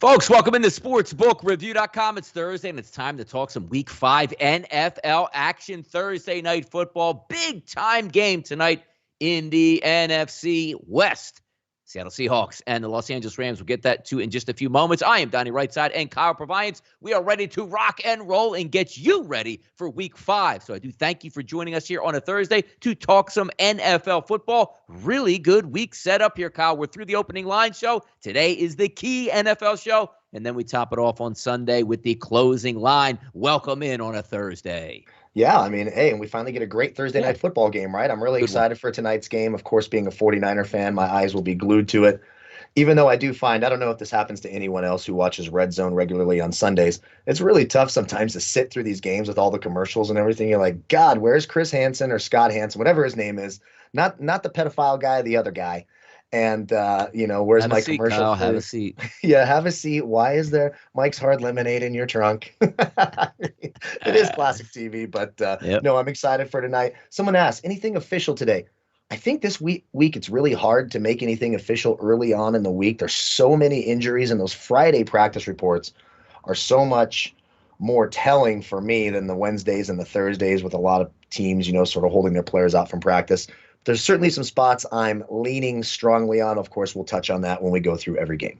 Folks, welcome into sportsbookreview.com. It's Thursday, and it's time to talk some Week 5 NFL action. Thursday night football, big-time game tonight in the NFC West. Seattle Seahawks and the Los Angeles Rams. We'll get that to in just a few moments. I am Donnie RightSide and Kyle Purviance. We are ready to rock and roll and get you ready for Week 5. So I do thank you for joining us here on a Thursday to talk some NFL football. Really good week set up here, Kyle. We're through the opening line show. Today is the key NFL show. And then we top it off on Sunday with the closing line. Welcome in on a Thursday. Yeah, I mean, hey, and we finally get a great Thursday night football game, right? I'm really excited for tonight's game. Of course, being a 49er fan, my eyes will be glued to it. Even though I do find, I don't know if this happens to anyone else who watches Red Zone regularly on Sundays, it's really tough sometimes to sit through these games with all the commercials and everything. You're like, God, where's Chris Hansen or Scott Hansen, whatever his name is? Not the pedophile guy, the other guy. And, where's have my a seat, commercial? Kyle, have a seat. Yeah, have a seat. Why is there Mike's Hard Lemonade in your trunk? It is classic TV, but No, I'm excited for tonight. Someone asked, anything official today? I think this week it's really hard to make anything official early on in the week. There's so many injuries, and those Friday practice reports are so much more telling for me than the Wednesdays and the Thursdays with a lot of teams, sort of holding their players out from practice. There's certainly some spots I'm leaning strongly on. Of course, we'll touch on that when we go through every game.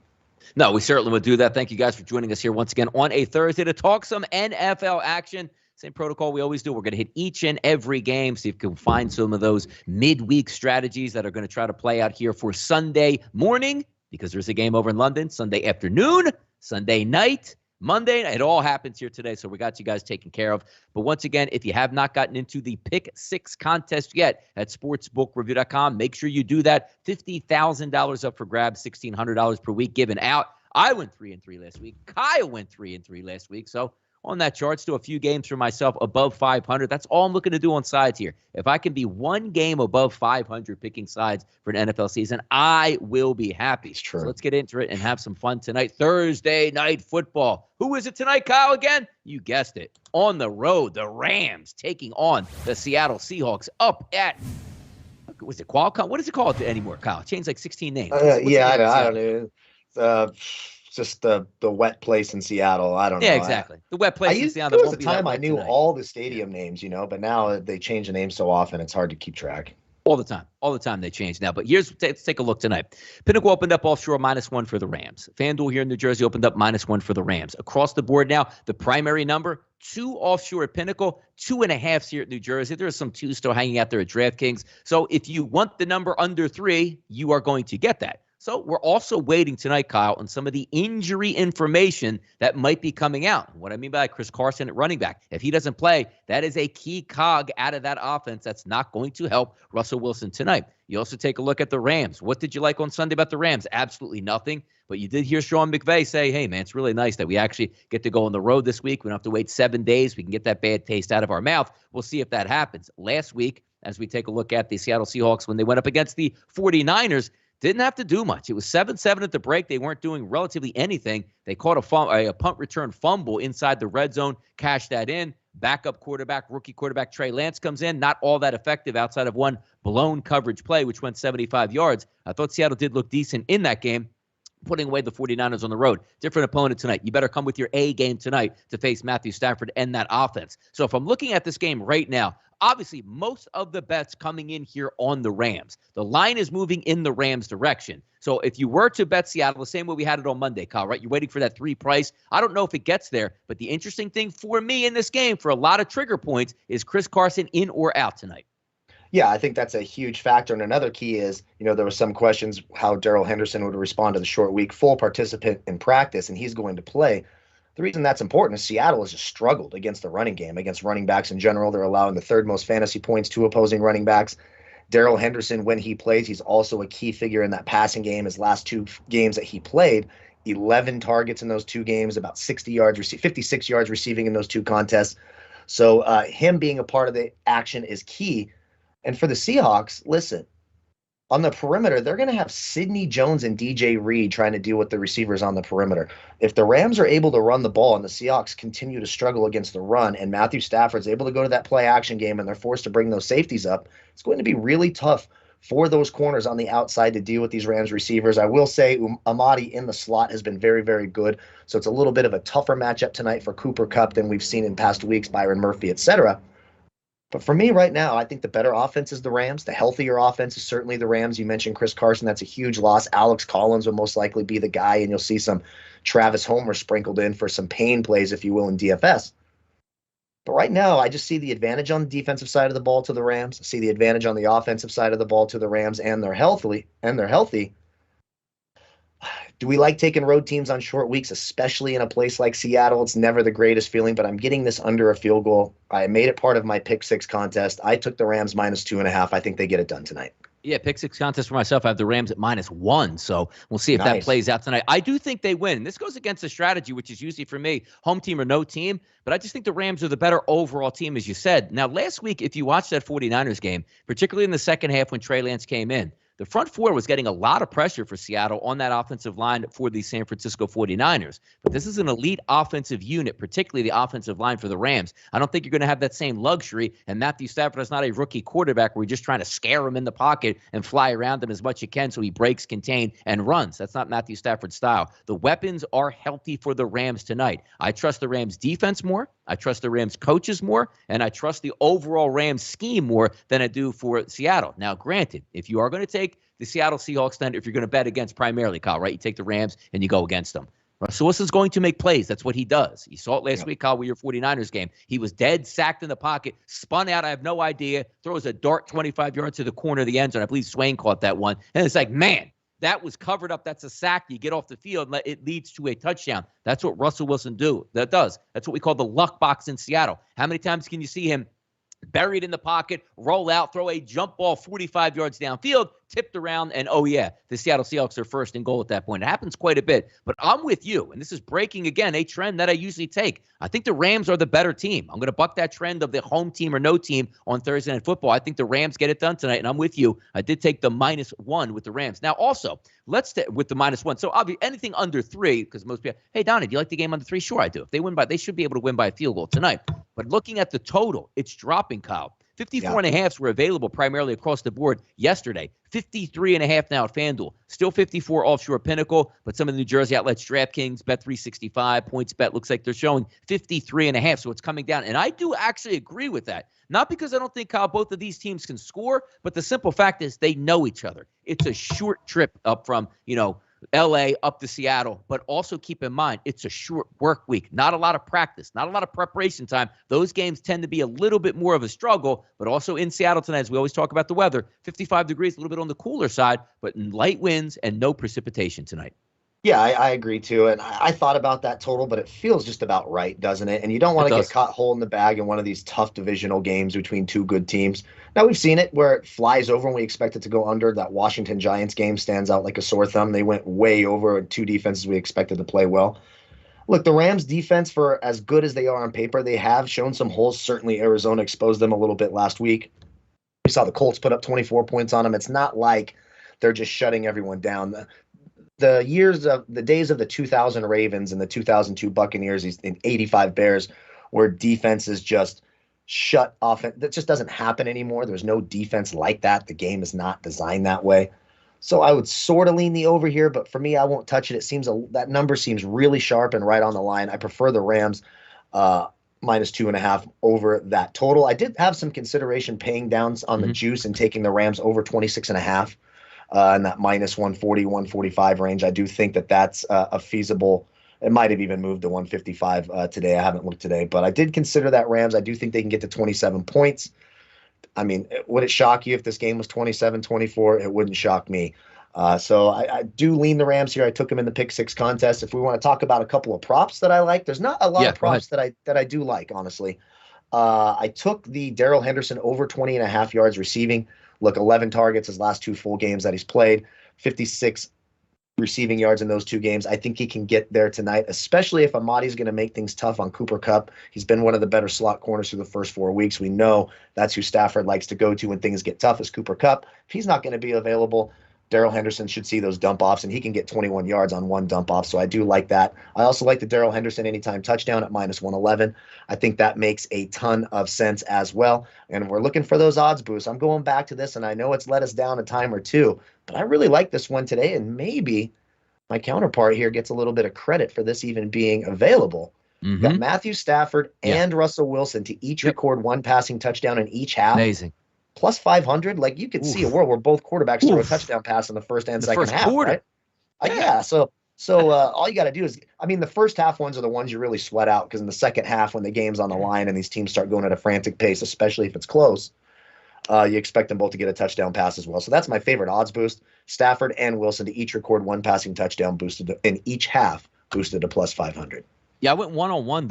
No, we certainly will do that. Thank you guys for joining us here once again on a Thursday to talk some NFL action. Same protocol we always do. We're going to hit each and every game, see if we can find some of those midweek strategies that are going to try to play out here for Sunday morning, because there's a game over in London, Sunday afternoon, Sunday night, Monday. It all happens here today, so we got you guys taken care of. But once again, if you have not gotten into the Pick 6 contest yet at sportsbookreview.com, make sure you do that. $50,000 up for grabs, $1,600 per week given out. I went 3-3 last week. Kyle went 3-3 last week. So on that chart, still a few games for myself above 500. That's all I'm looking to do on sides here. If I can be one game above 500 picking sides for an NFL season, I will be happy. It's true. So let's get into it and have some fun tonight. Thursday night football. Who is it tonight, Kyle, again? You guessed it. On the road, the Rams taking on the Seattle Seahawks up at, was it Qualcomm? What is it called anymore, Kyle? It changed like 16 names. I don't know. Just the wet place in Seattle. I don't know. Yeah, exactly. The wet place in Seattle. There was a time I knew all the stadium names, but now they change the names so often, it's hard to keep track. All the time they change now. But let's take a look tonight. Pinnacle opened up offshore -1 for the Rams. FanDuel here in New Jersey opened up -1 for the Rams. Across the board now, the primary number, 2 offshore at Pinnacle, 2.5 here at New Jersey. There are some 2s still hanging out there at DraftKings. So if you want the number under 3, you are going to get that. So we're also waiting tonight, Kyle, on some of the injury information that might be coming out. What I mean by Chris Carson at running back. If he doesn't play, that is a key cog out of that offense that's not going to help Russell Wilson tonight. You also take a look at the Rams. What did you like on Sunday about the Rams? Absolutely nothing. But you did hear Sean McVay say, hey, man, it's really nice that we actually get to go on the road this week. We don't have to wait 7 days. We can get that bad taste out of our mouth. We'll see if that happens. Last week, as we take a look at the Seattle Seahawks when they went up against the 49ers, didn't have to do much. It was 7-7 at the break. They weren't doing relatively anything. They caught a punt return fumble inside the red zone, cashed that in. Backup quarterback, rookie quarterback Trey Lance comes in. Not all that effective outside of one blown coverage play, which went 75 yards. I thought Seattle did look decent in that game, putting away the 49ers on the road. Different opponent tonight. You better come with your A game tonight to face Matthew Stafford and that offense. So if I'm looking at this game right now, obviously most of the bets coming in here on the Rams. The line is moving in the Rams' direction. So if you were to bet Seattle, the same way we had it on Monday, Kyle, right? You're waiting for that 3 price. I don't know if it gets there, but the interesting thing for me in this game, for a lot of trigger points, is Chris Carson in or out tonight. Yeah, I think that's a huge factor. And another key is, there were some questions how Darrell Henderson would respond to the short week, full participant in practice, and he's going to play. The reason that's important is Seattle has just struggled against the running game, against running backs in general. They're allowing the 3rd most fantasy points to opposing running backs. Darrell Henderson, when he plays, he's also a key figure in that passing game. His last 2 games that he played, 11 targets in those 2 games, about 56 yards receiving in those 2 contests. So him being a part of the action is key. And for the Seahawks, listen, on the perimeter, they're going to have Sidney Jones and DJ Reed trying to deal with the receivers on the perimeter. If the Rams are able to run the ball and the Seahawks continue to struggle against the run and Matthew Stafford's able to go to that play action game and they're forced to bring those safeties up, it's going to be really tough for those corners on the outside to deal with these Rams receivers. I will say Amadi in the slot has been very, very good. So it's a little bit of a tougher matchup tonight for Cooper Kupp than we've seen in past weeks, Byron Murphy, etc. But for me right now, I think the better offense is the Rams. The healthier offense is certainly the Rams. You mentioned Chris Carson. That's a huge loss. Alex Collins will most likely be the guy, and you'll see some Travis Homer sprinkled in for some pain plays, if you will, in DFS. But right now, I just see the advantage on the defensive side of the ball to the Rams. I see the advantage on the offensive side of the ball to the Rams, and they're healthy. Do we like taking road teams on short weeks, especially in a place like Seattle? It's never the greatest feeling, but I'm getting this under a field goal. I made it part of my pick six contest. I took the Rams -2.5. I think they get it done tonight. Yeah, pick six contest for myself. I have the Rams at -1, so we'll see if that plays out tonight. I do think they win. This goes against the strategy, which is usually for me, home team or no team, but I just think the Rams are the better overall team, as you said. Now, last week, if you watched that 49ers game, particularly in the second half when Trey Lance came in, the front four was getting a lot of pressure for Seattle on that offensive line for the San Francisco 49ers. But this is an elite offensive unit, particularly the offensive line for the Rams. I don't think you're going to have that same luxury. And Matthew Stafford is not a rookie quarterback where you're just trying to scare him in the pocket and fly around him as much as you can so he breaks, contain, and runs. That's not Matthew Stafford's style. The weapons are healthy for the Rams tonight. I trust the Rams defense more. I trust the Rams coaches more, and I trust the overall Rams scheme more than I do for Seattle. Now, granted, if you are going to take the Seattle Seahawks, then if you're going to bet against primarily, Kyle, right, you take the Rams and you go against them. Russell Wilson's going to make plays. That's what he does. You saw it last week, Kyle, with your 49ers game. He was dead, sacked in the pocket, spun out, I have no idea, throws a dart 25 yards to the corner of the end zone. I believe Swain caught that one. And it's like, man, that was covered up. That's a sack. You get off the field, it leads to a touchdown. That's what Russell Wilson does. That's what we call the luck box in Seattle. How many times can you see him buried in the pocket, roll out, throw a jump ball 45 yards downfield, tipped around, and oh yeah, the Seattle Seahawks are first and goal at that point. It happens quite a bit, but I'm with you, and this is breaking, again, a trend that I usually take. I think the Rams are the better team. I'm going to buck that trend of the home team or no team on Thursday Night Football. I think the Rams get it done tonight, and I'm with you. I did take the -1 with the Rams. Now, also, let's with the -1. So, obviously, anything under 3, because most people, hey, Donnie, do you like the game under 3? Sure, I do. If they win they should be able to win by a field goal tonight. But looking at the total, it's dropping, Kyle. 54.5s were available primarily across the board yesterday. 53.5 now at FanDuel. Still 54 offshore Pinnacle, but some of the New Jersey outlets, DraftKings, Bet365, PointsBet, looks like they're showing 53.5, so it's coming down. And I do actually agree with that. Not because I don't think, Kyle, both of these teams can score, but the simple fact is they know each other. It's a short trip up from, L.A. up to Seattle, but also keep in mind, it's a short work week. Not a lot of practice, not a lot of preparation time. Those games tend to be a little bit more of a struggle, but also in Seattle tonight, as we always talk about the weather, 55 degrees, a little bit on the cooler side, but light winds and no precipitation tonight. Yeah, I agree too. And I thought about that total, but it feels just about right, doesn't it? And you don't want to get caught holding the bag in one of these tough divisional games between two good teams. Now, we've seen it where it flies over and we expect it to go under. That Washington Giants game stands out like a sore thumb. They went way over two defenses we expected to play well. Look, the Rams defense, for as good as they are on paper, they have shown some holes. Certainly Arizona exposed them a little bit last week. We saw the Colts put up 24 points on them. It's not like they're just shutting everyone down. The days of the 2000 Ravens and the 2002 Buccaneers and 85 Bears, where defenses just shut off. That just doesn't happen anymore. There's no defense like that. The game is not designed that way. So I would sort of lean the over here, but for me, I won't touch it. It seems that number seems really sharp and right on the line. I prefer the Rams -2.5 over that total. I did have some consideration paying down on the juice and taking the Rams over 26.5. In that -140, 145 range. I do think that's a feasible. It might have even moved to 155 today. I haven't looked today, but I did consider that Rams. I do think they can get to 27 points. I mean, would it shock you if this game was 27-24? It wouldn't shock me. So I do lean the Rams here. I took them in the pick six contest. If we want to talk about a couple of props that I like, there's not a lot of props that I do like, honestly. I took the Darrell Henderson over 20.5 yards receiving. Look, 11 targets his last two full games that he's played, 56 receiving yards in those two games. I think he can get there tonight, especially if Amadi's going to make things tough on Cooper Kupp. He's been one of the better slot corners through the first 4 weeks. We know that's who Stafford likes to go to when things get tough, is Cooper Kupp. If he's not going to be available, Darrell Henderson should see those dump offs, and he can get 21 yards on one dump off. So I do like that. I also like the Darrell Henderson anytime touchdown at -111. I think that makes a ton of sense as well. And we're looking for those odds boosts. I'm going back to this, and I know it's let us down a time or two, but I really like this one today. And maybe my counterpart here gets a little bit of credit for this even being available. We've got Matthew Stafford and Russell Wilson to each record one passing touchdown in each half. Amazing. Plus 500, like you could see a world where both quarterbacks throw a touchdown pass in the first and second half, quarter. Right? Yeah. So all you got to do is, I mean, the first half ones are the ones you really sweat out, because in the second half, when the game's on the line and these teams start going at a frantic pace, especially if it's close, you expect them both to get a touchdown pass as well. So that's my favorite odds boost. Stafford and Wilson to each record one passing touchdown boosted in each half, boosted to plus 500. Yeah, I went one-on-one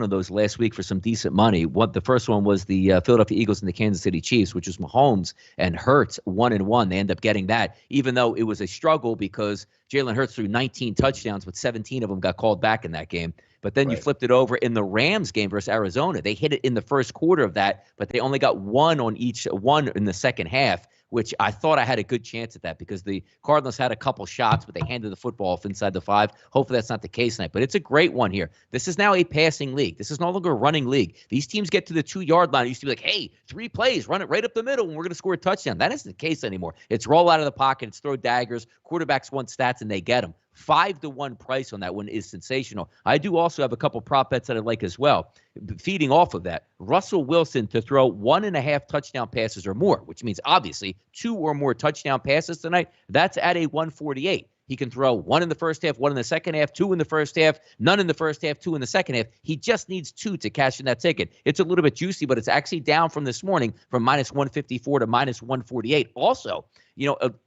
of those last week for some decent money. The first one was the Philadelphia Eagles and the Kansas City Chiefs, which was Mahomes and Hurts 1-1. They end up getting that, even though it was a struggle because Jalen Hurts threw 19 touchdowns, but 17 of them got called back in that game. But then you flipped it over in the Rams game versus Arizona. They hit it in the first quarter of that, but they only got one in the second half, which I thought I had a good chance at that because the Cardinals had a couple shots, but they handed the football off inside the 5. Hopefully that's not the case tonight, but it's a great one here. This is now a passing league. This is no longer a running league. These teams get to the 2-yard line. It used to be like, hey, 3 plays, run it right up the middle, and we're going to score a touchdown. That isn't the case anymore. It's roll out of the pocket. It's throw daggers. Quarterbacks want stats, and they get them. 5-1 price on that one is sensational. I do also have a couple prop bets that I like as well. Feeding off of that, Russell Wilson to throw 1.5 touchdown passes or more, which means obviously 2 or more touchdown passes tonight. That's at a 148. He can throw 1 in the first half, 1 in the second half, 2 in the first half, none in the first half, 2 in the second half. He just needs 2 to cash in that ticket. It's a little bit juicy, but it's actually down from this morning from -154 to -148. Also,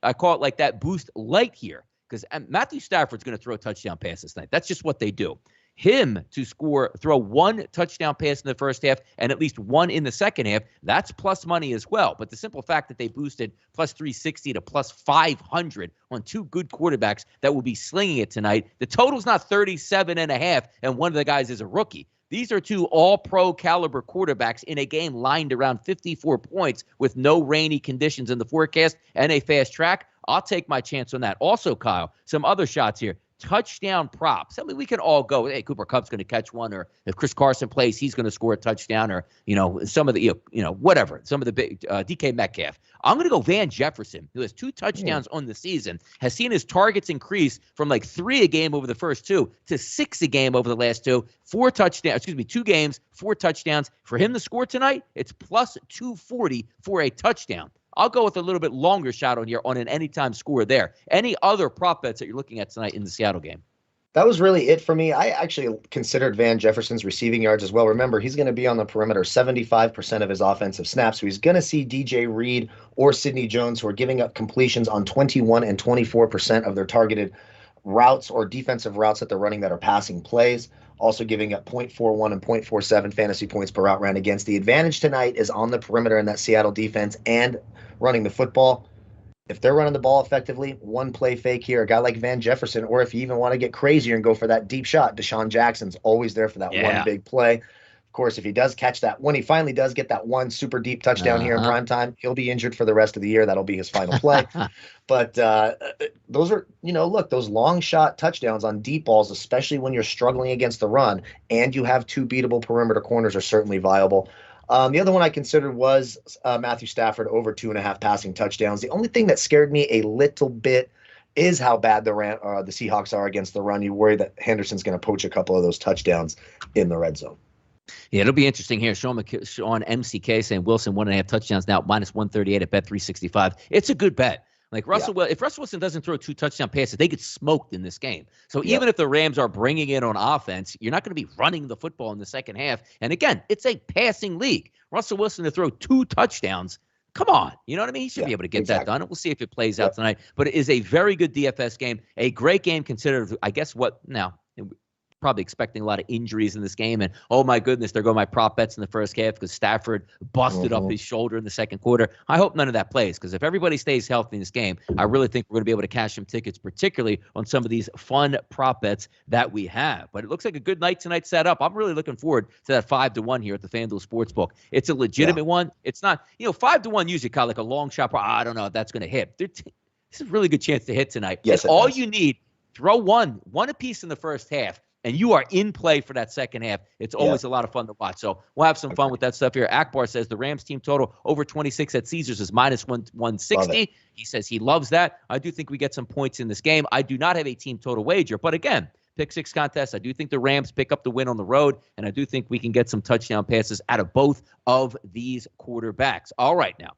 I call it like that boost light here, because Matthew Stafford's going to throw touchdown passes tonight. That's just what they do. Him to throw 1 touchdown pass in the first half and at least 1 in the second half, that's plus money as well. But the simple fact that they boosted plus 360 to plus 500 on 2 good quarterbacks that will be slinging it tonight, the total's not 37.5, and one of the guys is a rookie. These are 2 all-pro caliber quarterbacks in a game lined around 54 points with no rainy conditions in the forecast and a fast track. I'll take my chance on that. Also, Kyle, some other shots here. Touchdown props. I mean, we can all go, hey, Cooper Kupp's going to catch one, or if Chris Carson plays, he's going to score a touchdown, or, some of the, whatever, some of the big DK Metcalf. I'm going to go Van Jefferson, who has 2 touchdowns on the season, has seen his targets increase from like 3 a game over the first 2 to 6 a game over the last 2. 2 games, 4 touchdowns. For him to score tonight, it's plus 240 for a touchdown. I'll go with a little bit longer shot on here on an anytime score there. Any other prop bets that you're looking at tonight in the Seattle game? That was really it for me. I actually considered Van Jefferson's receiving yards as well. Remember, he's going to be on the perimeter 75% of his offensive snaps. So he's going to see DJ Reed or Sidney Jones, who are giving up completions on 21 and 24% of their targeted routes or defensive routes that they're running that are passing plays. Also giving up 0.41 and 0.47 fantasy points per route ran against. The advantage tonight is on the perimeter in that Seattle defense and running the football. If they're running the ball effectively, 1 play fake here, a guy like Van Jefferson, or if you even want to get crazier and go for that deep shot, Deshaun Jackson's always there for that one big play. Of course, if he does catch that, when he finally does get that 1 super deep touchdown here in prime time, he'll be injured for the rest of the year. That'll be his final play. But those are, look, those long shot touchdowns on deep balls, especially when you're struggling against the run and you have 2 beatable perimeter corners, are certainly viable. The other one I considered was Matthew Stafford over 2.5 passing touchdowns. The only thing that scared me a little bit is how bad the Seahawks are against the run. You worry that Henderson's going to poach a couple of those touchdowns in the red zone. Yeah, it'll be interesting here. Sean MCK saying Wilson 1.5 touchdowns now, -138 at Bet365. It's a good bet. Like if Russell Wilson doesn't throw 2 touchdown passes, they get smoked in this game. So even if the Rams are bringing it on offense, you're not going to be running the football in the second half. And again, it's a passing league. Russell Wilson to throw 2 touchdowns. Come on. You know what I mean? He should be able to get that done. We'll see if it plays out tonight. But it is a very good DFS game. A great game considered, I guess, probably expecting a lot of injuries in this game. And, oh, my goodness, there go my prop bets in the first half because Stafford busted up his shoulder in the second quarter. I hope none of that plays, because if everybody stays healthy in this game, I really think we're going to be able to cash some tickets, particularly on some of these fun prop bets that we have. But it looks like a good night tonight set up. I'm really looking forward to that 5-1 here at the FanDuel Sportsbook. It's a legitimate one. It's not, 5-1 usually kind of like a long shot. I don't know if that's going to hit. This is a really good chance to hit tonight. Yes, and all you need, throw one apiece in the first half, and you are in play for that second half. It's always a lot of fun to watch. So we'll have some fun with that stuff here. Akbar says the Rams team total over 26 at Caesars is minus 160. He says he loves that. I do think we get some points in this game. I do not have a team total wager, but again, pick six contest. I do think the Rams pick up the win on the road, and I do think we can get some touchdown passes out of both of these quarterbacks. All right, now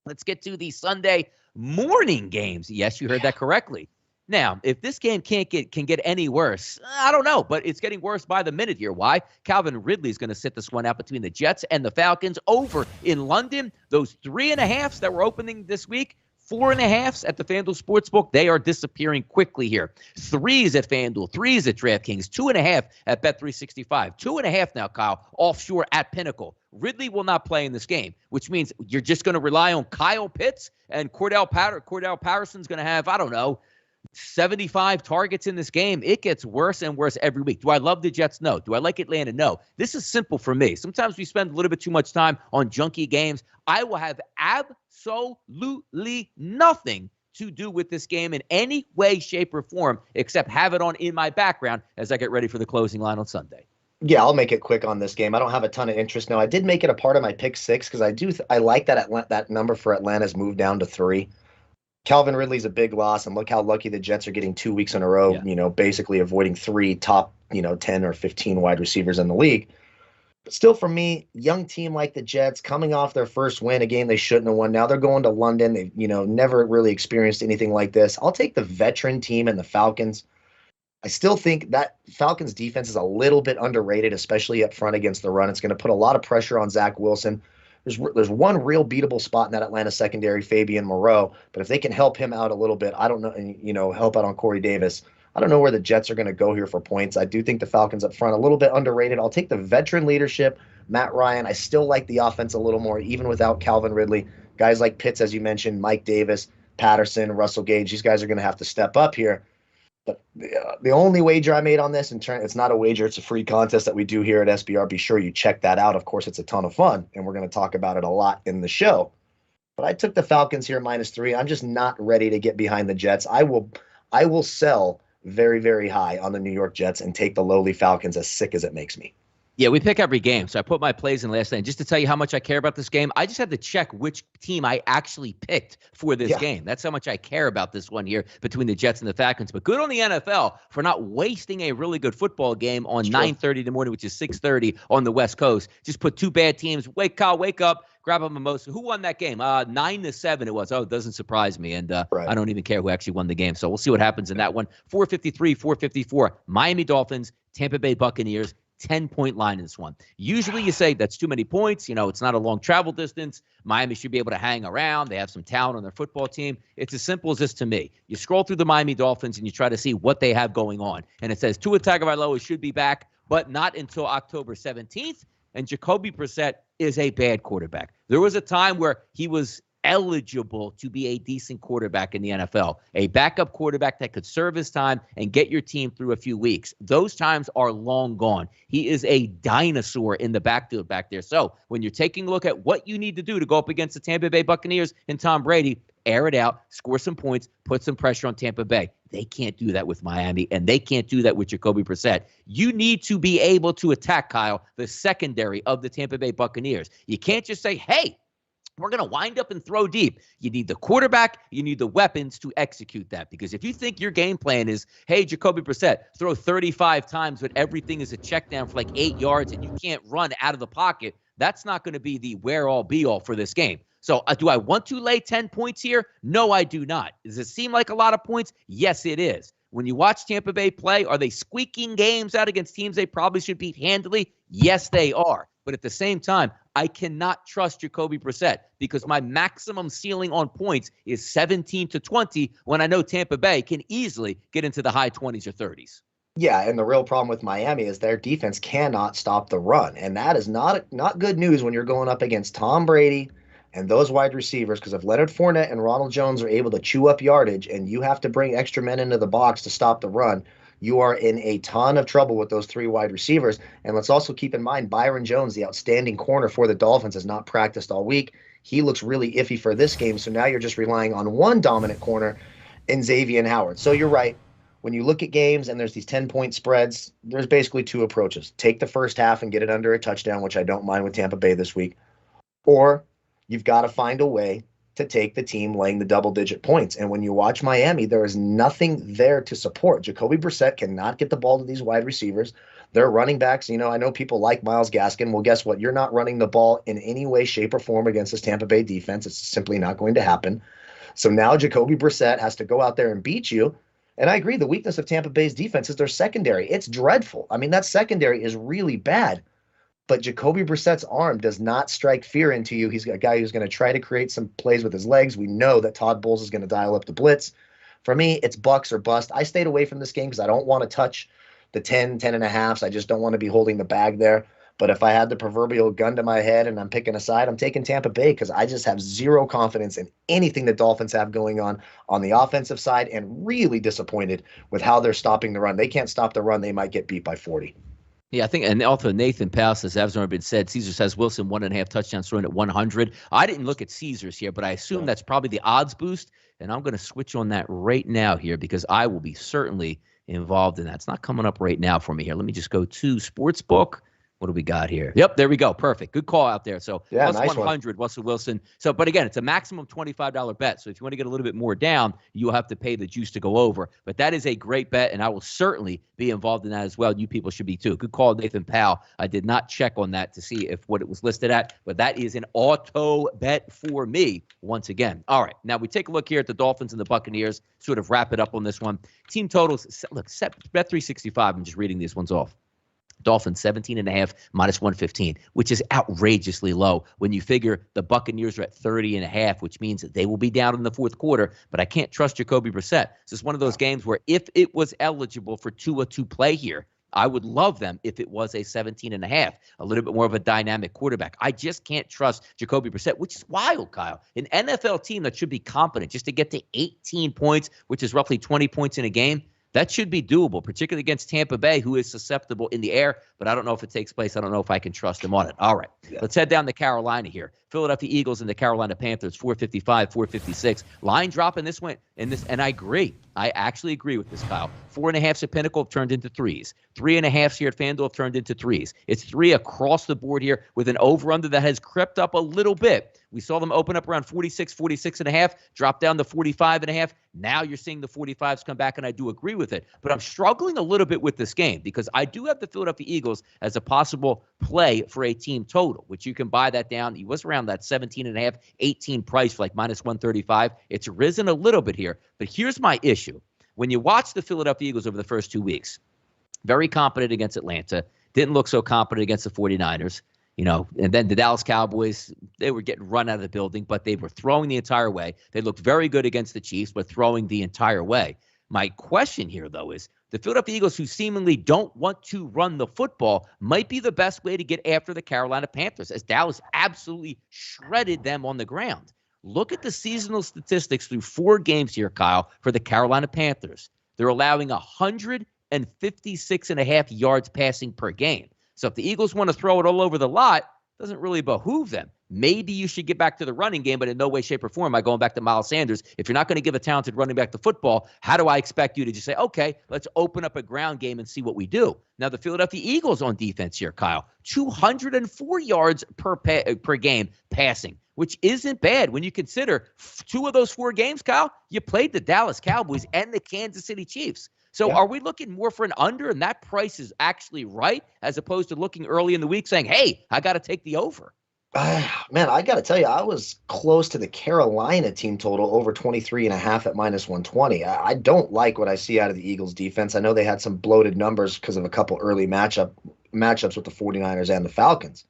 let's get to the Sunday morning games. Yes, you heard that correctly. Now, if this game can get any worse, I don't know, but it's getting worse by the minute here. Why? Calvin Ridley is going to sit this one out between the Jets and the Falcons over in London. Those 3.5s that were opening this week, 4.5s at the FanDuel Sportsbook, they are disappearing quickly here. 3s at FanDuel, 3s at DraftKings, 2.5 at Bet365, 2.5 now, Kyle, offshore at Pinnacle. Ridley will not play in this game, which means you're just going to rely on Kyle Pitts and Cordell Patterson's going to have, I don't know, 75 targets in this game. It gets worse and worse every week. Do I love the Jets? No. Do I like Atlanta? No. This is simple for me. Sometimes we spend a little bit too much time on junky games. I will have absolutely nothing to do with this game in any way, shape, or form except have it on in my background as I get ready for the closing line on Sunday. Yeah, I'll make it quick on this game. I don't have a ton of interest now. I did make it a part of my pick six because I like that number for Atlanta's moved down to 3. Calvin Ridley's a big loss, and look how lucky the Jets are getting 2 weeks in a row, basically avoiding 3 top, 10 or 15 wide receivers in the league. But still, for me, young team like the Jets coming off their first win, a game they shouldn't have won. Now they're going to London. They've, never really experienced anything like this. I'll take the veteran team and the Falcons. I still think that Falcons defense is a little bit underrated, especially up front against the run. It's going to put a lot of pressure on Zach Wilson. There's one real beatable spot in that Atlanta secondary, Fabian Moreau. But if they can help him out a little bit, I don't know, and, help out on Corey Davis, I don't know where the Jets are going to go here for points. I do think the Falcons up front a little bit underrated. I'll take the veteran leadership, Matt Ryan. I still like the offense a little more, even without Calvin Ridley. Guys like Pitts, as you mentioned, Mike Davis, Patterson, Russell Gage, these guys are going to have to step up here. But the only wager I made on this, it's not a wager, it's a free contest that we do here at SBR. Be sure you check that out. Of course, it's a ton of fun, and we're going to talk about it a lot in the show. But I took the Falcons here -3. I'm just not ready to get behind the Jets. I will sell very, very high on the New York Jets and take the lowly Falcons, as sick as it makes me. Yeah, we pick every game. So I put my plays in last night. Just to tell you how much I care about this game, I just had to check which team I actually picked for this game. That's how much I care about this one here between the Jets and the Falcons. But good on the NFL for not wasting a really good football game on 9:30 in the morning, which is 6:30 on the West Coast. Just put 2 bad teams. Wake up, grab a mimosa. Who won that game? 9-7 it was. Oh, it doesn't surprise me. And I don't even care who actually won the game. So we'll see what happens in that one. 453, 454. Miami Dolphins, Tampa Bay Buccaneers. 10-point line in this one. Usually you say that's too many points. It's not a long travel distance. Miami should be able to hang around. They have some talent on their football team. It's as simple as this to me. You scroll through the Miami Dolphins and you try to see what they have going on. And it says Tua Tagovailoa should be back, but not until October 17th. And Jacoby Brissett is a bad quarterback. There was a time where he was eligible to be a decent quarterback in the NFL, a backup quarterback that could serve his time and get your team through a few weeks. Those times are long gone. He is a dinosaur in the backfield back there. So when you're taking a look at what you need to do to go up against the Tampa Bay Buccaneers and Tom Brady, air it out, score some points, put some pressure on Tampa Bay. They can't do that with Miami, and they can't do that with Jacoby Brissett. You need to be able to attack, Kyle, the secondary of the Tampa Bay Buccaneers. You can't just say, hey, we're going to wind up and throw deep. You need the quarterback. You need the weapons to execute that. Because if you think your game plan is, hey, Jacoby Brissett, throw 35 times, but everything is a check down for like 8 yards and you can't run out of the pocket, that's not going to be the where-all, be-all for this game. So do I want to lay 10 points here? No, I do not. Does it seem like a lot of points? Yes, it is. When you watch Tampa Bay play, are they squeaking games out against teams they probably should beat handily? Yes, they are. But at the same time, I cannot trust Jacoby Brissett because my maximum ceiling on points is 17-20 when I know Tampa Bay can easily get into the high 20s or 30s. Yeah, and the real problem with Miami is their defense cannot stop the run. And that is not good news when you're going up against Tom Brady and those wide receivers, because if Leonard Fournette and Ronald Jones are able to chew up yardage and you have to bring extra men into the box to stop the run, you are in a ton of trouble with those 3 wide receivers. And let's also keep in mind, Byron Jones, the outstanding corner for the Dolphins, has not practiced all week. He looks really iffy for this game. So now you're just relying on one dominant corner in Xavier Howard. So you're right. When you look at games and there's these 10-point spreads, there's basically two approaches. Take the first half and get it under a touchdown, which I don't mind with Tampa Bay this week. Or you've got to find a way to take the team laying the double-digit points. And when you watch Miami, there is nothing there to support. Jacoby Brissett cannot get the ball to these wide receivers. Their running backs, I know people like Myles Gaskin. Well, guess what? You're not running the ball in any way, shape, or form against this Tampa Bay defense. It's simply not going to happen. So now Jacoby Brissett has to go out there and beat you. And I agree, the weakness of Tampa Bay's defense is their secondary. It's dreadful. I mean, that secondary is really bad. But Jacoby Brissett's arm does not strike fear into you. He's a guy who's going to try to create some plays with his legs. We know that Todd Bowles is going to dial up the blitz. For me, it's Bucks or bust. I stayed away from this game because I don't want to touch the 10 and a halves. I just don't want to be holding the bag there. But if I had the proverbial gun to my head and I'm picking a side, I'm taking Tampa Bay because I just have zero confidence in anything the Dolphins have going on the offensive side, and really disappointed with how they're stopping the run. They can't stop the run. They might get beat by 40. Yeah, I think, and also Nathan Powell says, as already been said, Caesar says Wilson 1.5 touchdowns thrown at 100. I didn't look at Caesars here, but I assume that's probably the odds boost, and I'm going to switch on that right now here because I will be certainly involved in that. It's not coming up right now for me here. Let me just go to Sportsbook. What do we got here? Yep, there we go. Perfect. Good call out there. So yeah, plus nice 100, Russell Wilson. So, but again, it's a maximum $25 bet. So if you want to get a little bit more down, you'll have to pay the juice to go over. But that is a great bet, and I will certainly be involved in that as well. You people should be too. Good call, Nathan Powell. I did not check on that to see if what it was listed at, but that is an auto bet for me once again. All right, now we take a look here at the Dolphins and the Buccaneers, sort of wrap it up on this one. Team totals, look, bet 365. I'm just reading these ones off. Dolphins 17.5 minus 115, which is outrageously low when you figure the Buccaneers are at 30.5, which means that they will be down in the fourth quarter. But I can't trust Jacoby Brissett. This is one of those games where if it was eligible for Tua to play here, I would love them if it was a 17.5, a little bit more of a dynamic quarterback. I just can't trust Jacoby Brissett, which is wild, Kyle. An NFL team that should be competent just to get to 18 points, which is roughly 20 points in a game. That should be doable, particularly against Tampa Bay, who is susceptible in the air, but I don't know if it takes place. I don't know if I can trust him on it. All right, Let's head down to Carolina here. Philadelphia Eagles and the Carolina Panthers, 455, 456. Line drop in this one, and I agree. I actually agree with this, Kyle. 4.5s at Pinnacle have turned into 3s. 3.5s here at FanDuel have turned into 3s. It's 3 across the board here with an over-under that has crept up a little bit. We saw them open up around 46, 46.5, drop down to 45.5. Now you're seeing the 45s come back, and I do agree with it. But I'm struggling a little bit with this game because I do have the Philadelphia Eagles as a possible play for a team total, which you can buy that down. It was around that 17.5, 18 price for like minus 135. It's risen a little bit here. But here's my issue. When you watch the Philadelphia Eagles over the first 2 weeks, very competent against Atlanta, didn't look so competent against the 49ers. And then the Dallas Cowboys, they were getting run out of the building, but they were throwing the entire way. They looked very good against the Chiefs, but throwing the entire way. My question here, though, is the Philadelphia Eagles, who seemingly don't want to run the football, might be the best way to get after the Carolina Panthers, as Dallas absolutely shredded them on the ground. Look at the seasonal statistics through 4 games here, Kyle, for the Carolina Panthers. They're allowing 156.5 yards passing per game. So if the Eagles want to throw it all over the lot, it doesn't really behoove them. Maybe you should get back to the running game, but in no way, shape, or form am I going back to Miles Sanders. If you're not going to give a talented running back the football, how do I expect you to just say, okay, let's open up a ground game and see what we do? Now, the Philadelphia Eagles on defense here, Kyle, 204 yards per game passing, which isn't bad when you consider 2 of those 4 games, Kyle, you played the Dallas Cowboys and the Kansas City Chiefs. So are we looking more for an under, and that price is actually right, as opposed to looking early in the week saying, hey, I got to take the over? Man, I got to tell you, I was close to the Carolina team total over 23.5 at minus 120. I don't like what I see out of the Eagles defense. I know they had some bloated numbers because of a couple early matchups with the 49ers and the Falcons.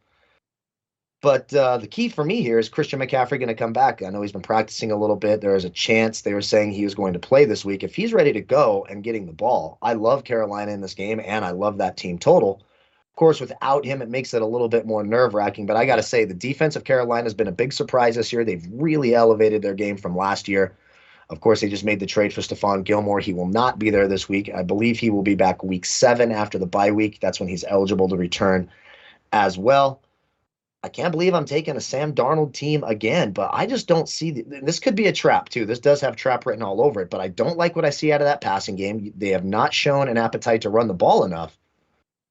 But the key for me here is Christian McCaffrey going to come back. I know he's been practicing a little bit. There is a chance they were saying he was going to play this week. If he's ready to go and getting the ball, I love Carolina in this game, and I love that team total. Of course, without him, it makes it a little bit more nerve-wracking. But I got to say, the defense of Carolina has been a big surprise this year. They've really elevated their game from last year. Of course, they just made the trade for Stephon Gilmore. He will not be there this week. I believe he will be back week 7 after the bye week. That's when he's eligible to return as well. I can't believe I'm taking a Sam Darnold team again, but I just don't see this could be a trap too. This does have trap written all over it, but I don't like what I see out of that passing game. They have not shown an appetite to run the ball enough.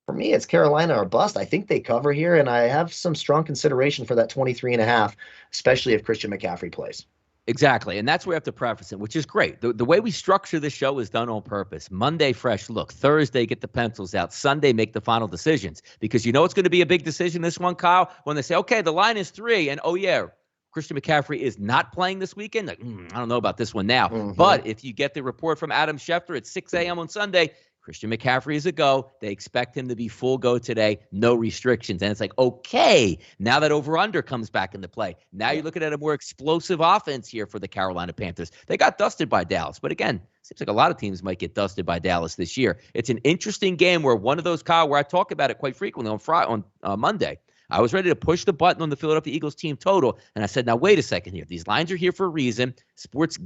For me, it's Carolina or bust. I think they cover here, and I have some strong consideration for that 23.5, especially if Christian McCaffrey plays. Exactly. And that's where we have to preface it, which is great. The way we structure this show is done on purpose. Monday, fresh look. Thursday, get the pencils out. Sunday, make the final decisions. Because you know it's going to be a big decision, this one, Kyle, when they say, okay, the line is 3, and oh, yeah, Christian McCaffrey is not playing this weekend. Like, I don't know about this one now. Mm-hmm. But if you get the report from Adam Schefter at 6 a.m. on Sunday, Christian McCaffrey is a go. They expect him to be full go today, no restrictions. And it's like, okay, now that over-under comes back into play. Now you're looking at a more explosive offense here for the Carolina Panthers. They got dusted by Dallas. But again, seems like a lot of teams might get dusted by Dallas this year. It's an interesting game where one of those, Kyle, where I talk about it quite frequently on Monday. I was ready to push the button on the Philadelphia Eagles team total. And I said, now, wait a second here. These lines are here for a reason. Sports,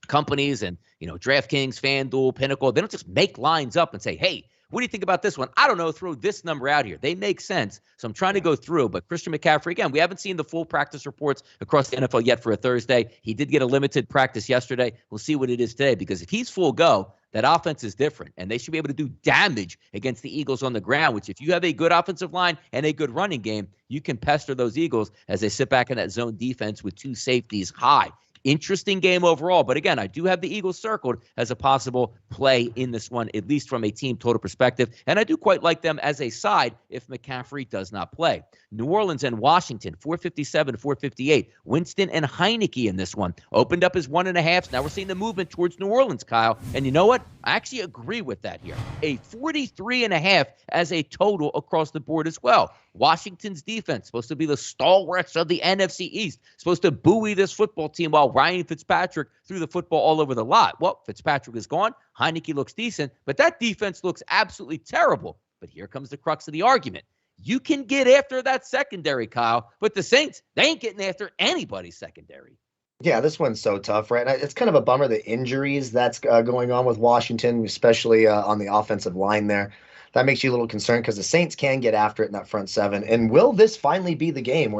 companies and, DraftKings, FanDuel, Pinnacle, they don't just make lines up and say, hey, what do you think about this one? I don't know. Throw this number out here. They make sense. So I'm trying to go through. But Christian McCaffrey, again, we haven't seen the full practice reports across the NFL yet for a Thursday. He did get a limited practice yesterday. We'll see what it is today, because if he's full go, that offense is different, and they should be able to do damage against the Eagles on the ground, which if you have a good offensive line and a good running game, you can pester those Eagles as they sit back in that zone defense with 2 safeties high. Interesting game overall. But again, I do have the Eagles circled as a possible play in this one, at least from a team total perspective. And I do quite like them as a side if McCaffrey does not play. New Orleans and Washington, 457, 458. Winston and Heineke in this one. Opened up as 1.5. Now we're seeing the movement towards New Orleans, Kyle. And you know what? I actually agree with that here. A 43.5 as a total across the board as well. Washington's defense, supposed to be the stalwarts of the NFC East, supposed to buoy this football team while Ryan Fitzpatrick threw the football all over the lot. Well, Fitzpatrick is gone. Heineke looks decent, but that defense looks absolutely terrible. But here comes the crux of the argument. You can get after that secondary, Kyle, but the Saints, they ain't getting after anybody's secondary. Yeah, this one's so tough, right? It's kind of a bummer, the injuries that's going on with Washington, especially on the offensive line there. That makes you a little concerned because the Saints can get after it in that front 7. And will this finally be the game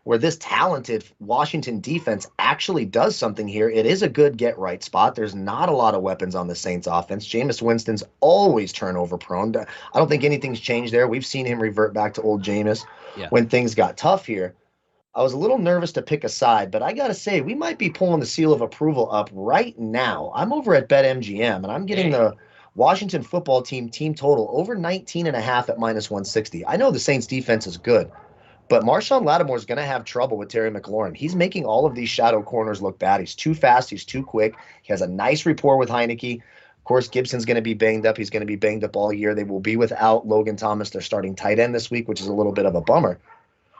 where this talented Washington defense actually does something here? It is a good get-right spot. There's not a lot of weapons on the Saints offense. Jameis Winston's always turnover prone. I don't think anything's changed there. We've seen him revert back to old Jameis when things got tough here. I was a little nervous to pick a side, but I got to say, we might be pulling the seal of approval up right now. I'm over at BetMGM, and I'm getting the Washington football team total over 19.5 at -160. I know the Saints defense is good, but Marshawn Lattimore is going to have trouble with Terry McLaurin. He's making all of these shadow corners look bad. He's too fast. He's too quick. He has a nice rapport with Heineke. Of course, Gibson's going to be banged up. He's going to be banged up all year. They will be without Logan Thomas, their starting tight end this week, which is a little bit of a bummer.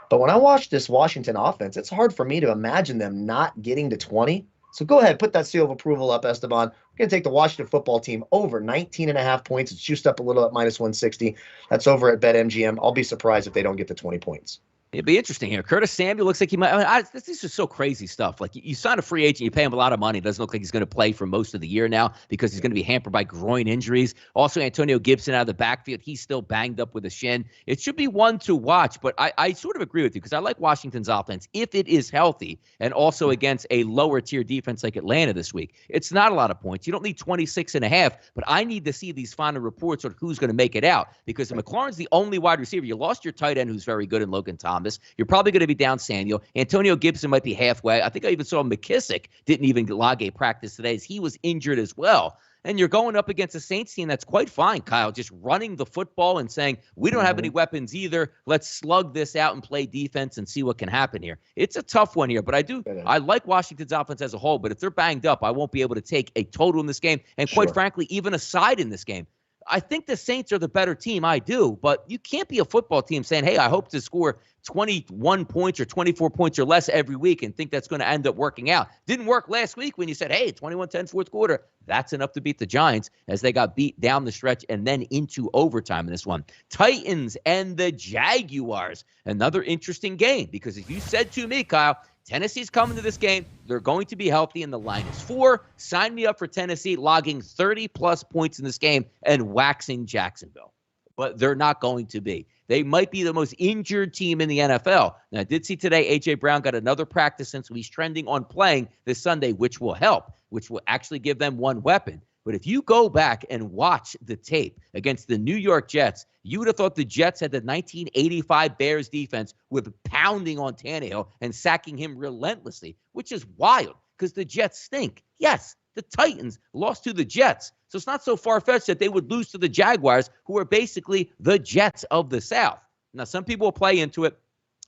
But when I watch this Washington offense, it's hard for me to imagine them not getting to 20. So go ahead, put that seal of approval up, Esteban. We're going to take the Washington football team over 19.5 points. It's juiced up a little at -160. That's over at BetMGM. I'll be surprised if they don't get to 20 points. It'd be interesting here. Curtis Samuel looks like he might. This is just so crazy stuff. Like, you sign a free agent, you pay him a lot of money. It doesn't look like he's going to play for most of the year now because he's going to be hampered by groin injuries. Also, Antonio Gibson out of the backfield. He's still banged up with a shin. It should be one to watch, but I sort of agree with you because I like Washington's offense if it is healthy and also against a lower tier defense like Atlanta this week. It's not a lot of points. You don't need 26.5, but I need to see these final reports on who's going to make it out because McLaurin's the only wide receiver. You lost your tight end who's very good in Logan Thomas. You're probably going to be down Samuel. Antonio Gibson might be halfway. I think I even saw McKissick didn't even log a practice today as he was injured as well. And you're going up against a Saints team that's quite fine, Kyle, just running the football and saying, we don't have any weapons either. Let's slug this out and play defense and see what can happen here. It's a tough one here, but I like Washington's offense as a whole, but if they're banged up, I won't be able to take a total in this game. And quite frankly, even a side in this game. I think the Saints are the better team. I do, but you can't be a football team saying, hey, I hope to score 21 points or 24 points or less every week and think that's going to end up working out. Didn't work last week when you said, hey, 21-10 fourth quarter. That's enough to beat the Giants as they got beat down the stretch and then into overtime in this one. Titans and the Jaguars. Another interesting game because if you said to me, Kyle, Tennessee's coming to this game. They're going to be healthy, and the line is 4. Sign me up for Tennessee logging 30-plus points in this game and waxing Jacksonville. but they're not going to be. They might be the most injured team in the NFL. Now, I did see today A.J. Brown got another practice, and so he's trending on playing this Sunday, which will help, which will actually give them one weapon. But if you go back and watch the tape against the New York Jets, you would have thought the Jets had the 1985 Bears defense with pounding on Tannehill and sacking him relentlessly, which is wild because the Jets stink. Yes, the Titans lost to the Jets. So it's not so far-fetched that they would lose to the Jaguars, who are basically the Jets of the South. Now, some people will play into it.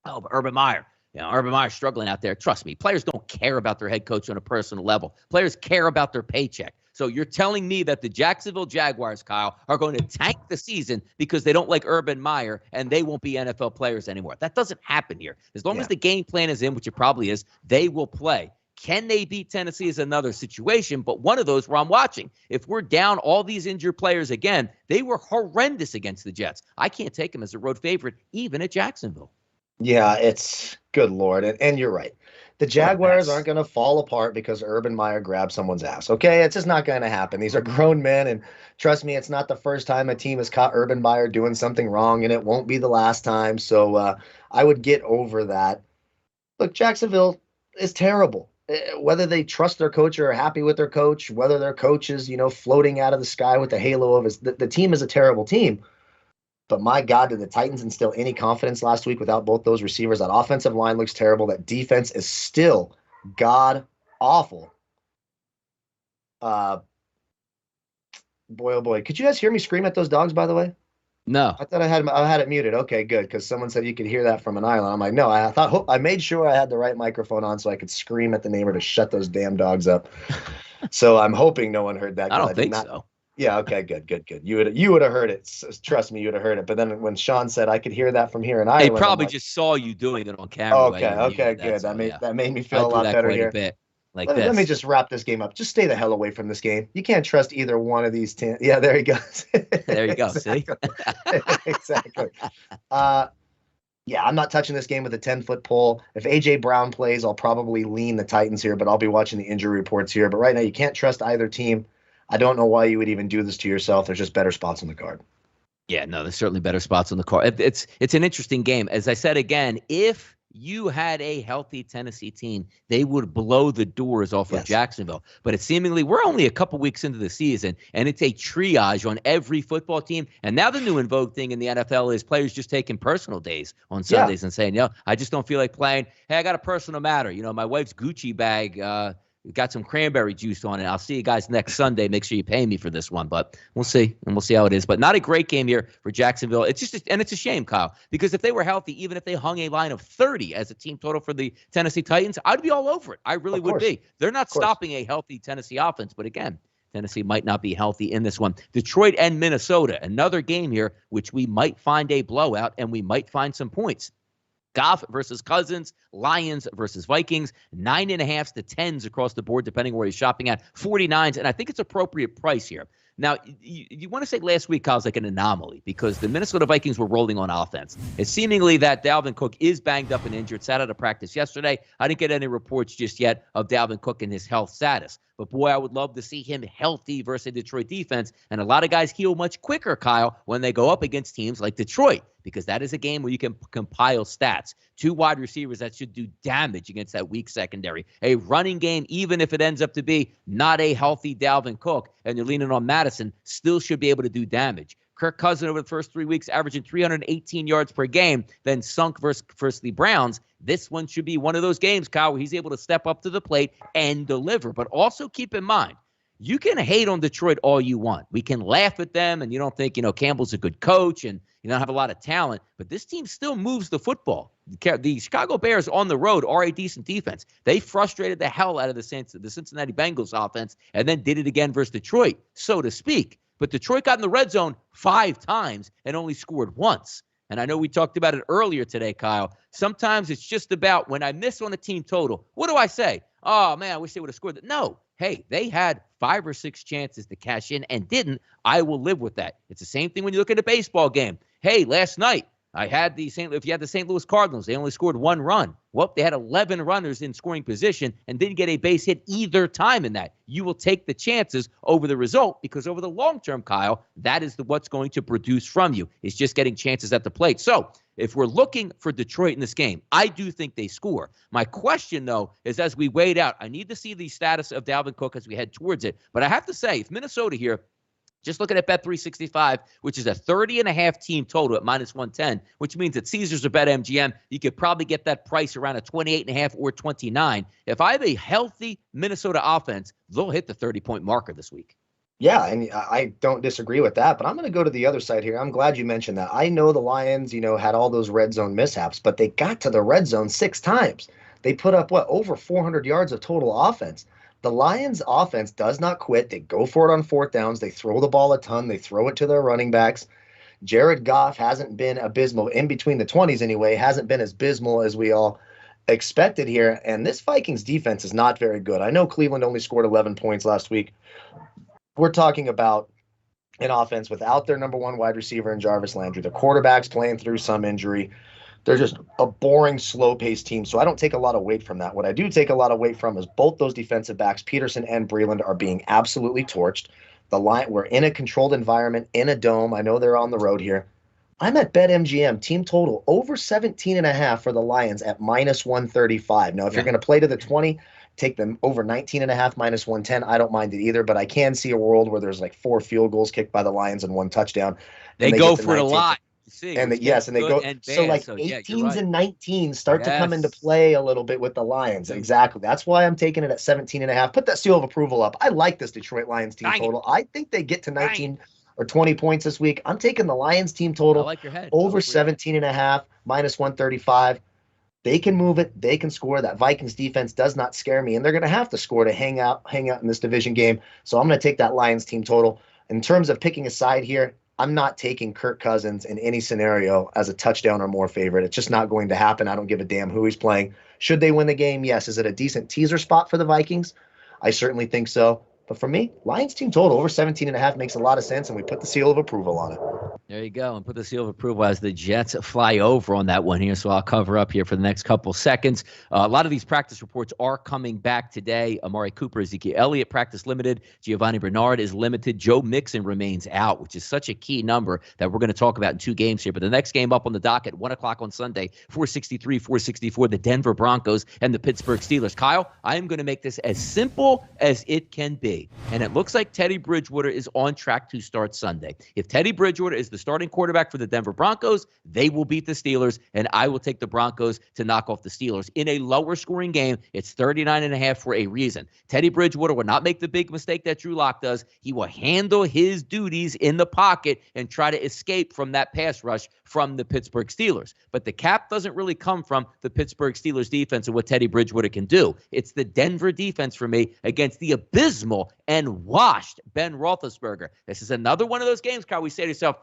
Oh, but Urban Meyer. Urban Meyer's struggling out there. Trust me, players don't care about their head coach on a personal level. Players care about their paycheck. So you're telling me that the Jacksonville Jaguars, Kyle, are going to tank the season because they don't like Urban Meyer and they won't be NFL players anymore. That doesn't happen here. As long as the game plan is in, which it probably is, they will play. Can they beat Tennessee is another situation, but one of those where I'm watching. If we're down all these injured players again, they were horrendous against the Jets. I can't take them as a road favorite, even at Jacksonville. Yeah, it's good Lord. And you're right. The Jaguars aren't going to fall apart because Urban Meyer grabbed someone's ass. Okay, it's just not going to happen. These are grown men, and trust me, it's not the first time a team has caught Urban Meyer doing something wrong, and it won't be the last time. So I would get over that. Look, Jacksonville is terrible. Whether they trust their coach or are happy with their coach, whether their coach is, floating out of the sky with the halo of his, the team is a terrible team. But my God, did the Titans instill any confidence last week without both those receivers? That offensive line looks terrible. That defense is still god awful. Boy, oh boy. Could you guys hear me scream at those dogs, by the way? No. I thought I had it muted. Okay, good, because someone said you could hear that from an island. I'm like, no, I made sure I had the right microphone on so I could scream at the neighbor to shut those damn dogs up. So I'm hoping no one heard that. I don't think so. Yeah, okay, good. You would have heard it. Trust me, you would have heard it. But then when Sean said I could hear that from here in Ireland, they probably just saw you doing it on camera. Okay, good. That made me feel a lot better here. Let me just wrap this game up. Just stay the hell away from this game. You can't trust either one of these 10. Yeah, there he goes. There you go. See? Exactly. Yeah, I'm not touching this game with a 10-foot pole. If A.J. Brown plays, I'll probably lean the Titans here, but I'll be watching the injury reports here. But right now, you can't trust either team. I don't know why you would even do this to yourself. There's just better spots on the card. Yeah, no, there's certainly better spots on the card. It's an interesting game. As I said again, if you had a healthy Tennessee team, they would blow the doors off of Jacksonville. But it's seemingly we're only a couple weeks into the season, and it's a triage on every football team. And now the new in vogue thing in the NFL is players just taking personal days on Sundays and saying, I just don't feel like playing. Hey, I got a personal matter. My wife's Gucci bag got some cranberry juice on it. I'll see you guys next Sunday. Make sure you pay me for this one, but we'll see, and we'll see how it is. But not a great game here for Jacksonville. It's a shame, Kyle, because if they were healthy, even if they hung a line of 30 as a team total for the Tennessee Titans, I'd be all over it. I really would be. They're not stopping a healthy Tennessee offense, but again, Tennessee might not be healthy in this one. Detroit and Minnesota, another game here, which we might find a blowout, and we might find some points. Goff versus Cousins, Lions versus Vikings, 9.5s to 10s across the board, depending where you're shopping at, 49s, and I think it's appropriate price here. Now, you want to say last week, Kyle's like an anomaly because the Minnesota Vikings were rolling on offense. It's seemingly that Dalvin Cook is banged up and injured, sat out of practice yesterday. I didn't get any reports just yet of Dalvin Cook and his health status. But, boy, I would love to see him healthy versus a Detroit defense. And a lot of guys heal much quicker, Kyle, when they go up against teams like Detroit, because that is a game where you can compile stats. 2 wide receivers that should do damage against that weak secondary. A running game, even if it ends up to be not a healthy Dalvin Cook and you're leaning on Madison, still should be able to do damage. Kirk Cousins over the first 3 weeks averaging 318 yards per game, then sunk versus the Browns. This one should be one of those games, Kyle, where he's able to step up to the plate and deliver. But also keep in mind, you can hate on Detroit all you want. We can laugh at them, and you don't think, Campbell's a good coach and you don't have a lot of talent. But this team still moves the football. The Chicago Bears on the road are a decent defense. They frustrated the hell out of the Cincinnati Bengals offense and then did it again versus Detroit, so to speak. But Detroit got in the red zone 5 times and only scored once. And I know we talked about it earlier today, Kyle. Sometimes it's just about when I miss on a team total, what do I say? Oh, man, I wish they would have scored that. No. Hey, they had 5 or 6 chances to cash in and didn't. I will live with that. It's the same thing when you look at a baseball game. Hey, last night, If you had the St. Louis Cardinals, they only scored 1 run. Well, they had 11 runners in scoring position and didn't get a base hit either time in that. You will take the chances over the result because over the long term, Kyle, that is what's going to produce from you. It's just getting chances at the plate. So if we're looking for Detroit in this game, I do think they score. My question, though, is as we wait out, I need to see the status of Dalvin Cook as we head towards it. But I have to say, if Minnesota here, just looking at Bet365, which is a 30.5 team total at -110, which means at Caesars or BetMGM, you could probably get that price around a 28.5 or 29. If I have a healthy Minnesota offense, they'll hit the 30-point marker this week. Yeah, and I don't disagree with that, but I'm going to go to the other side here. I'm glad you mentioned that. I know the Lions, had all those red zone mishaps, but they got to the red zone 6 times. They put up, over 400 yards of total offense. The Lions offense does not quit. They go for it on 4th downs. They throw the ball a ton. They throw it to their running backs. Jared Goff hasn't been abysmal, in between the 20s anyway, hasn't been as abysmal as we all expected here. And this Vikings defense is not very good. I know Cleveland only scored 11 points last week. We're talking about an offense without their number 1 wide receiver in Jarvis Landry. The quarterback's playing through some injury. They're just a boring, slow-paced team, so I don't take a lot of weight from that. What I do take a lot of weight from is both those defensive backs, Peterson and Breland, are being absolutely torched. We're in a controlled environment, in a dome. I know they're on the road here. I'm at BetMGM, team total over 17.5 for the Lions at -135. Now, if you're going to play to the 20, take them over 19.5, -110. I don't mind it either, but I can see a world where there's like 4 field goals kicked by the Lions and 1 touchdown. They go for it a lot. And they go and so like 18s and 19s start to come into play a little bit with the Lions. Exactly. That's why I'm taking it at 17.5. Put that seal of approval up. I like this Detroit Lions team total. I think they get to 19 or 20 points this week. I'm taking the Lions team total over 17.5, -135. They can move it. They can score. That Vikings defense does not scare me, and they're going to have to score to hang out in this division game. So I'm going to take that Lions team total. In terms of picking a side here, I'm not taking Kirk Cousins in any scenario as a touchdown or more favorite. It's just not going to happen. I don't give a damn who he's playing. Should they win the game? Yes. Is it a decent teaser spot for the Vikings? I certainly think so. But for me, Lions team total over 17.5 makes a lot of sense, and we put the seal of approval on it. There you go, and put the seal of approval as the Jets fly over on that one here, so I'll cover up here for the next couple seconds. A lot of these practice reports are coming back today. Amari Cooper, Ezekiel Elliott, practice limited. Giovanni Bernard is limited. Joe Mixon remains out, which is such a key number that we're going to talk about in 2 games here. But the next game up on the docket, 1 o'clock on Sunday, 463, 464, the Denver Broncos and the Pittsburgh Steelers. Kyle, I am going to make this as simple as it can be. And it looks like Teddy Bridgewater is on track to start Sunday. If Teddy Bridgewater is the starting quarterback for the Denver Broncos, they will beat the Steelers, and I will take the Broncos to knock off the Steelers. In a lower scoring game, it's 39.5 for a reason. Teddy Bridgewater will not make the big mistake that Drew Lock does. He will handle his duties in the pocket and try to escape from that pass rush from the Pittsburgh Steelers. But the cap doesn't really come from the Pittsburgh Steelers defense and what Teddy Bridgewater can do. It's the Denver defense for me against the abysmal and washed Ben Roethlisberger. This is another one of those games, Kyle, we say to yourself,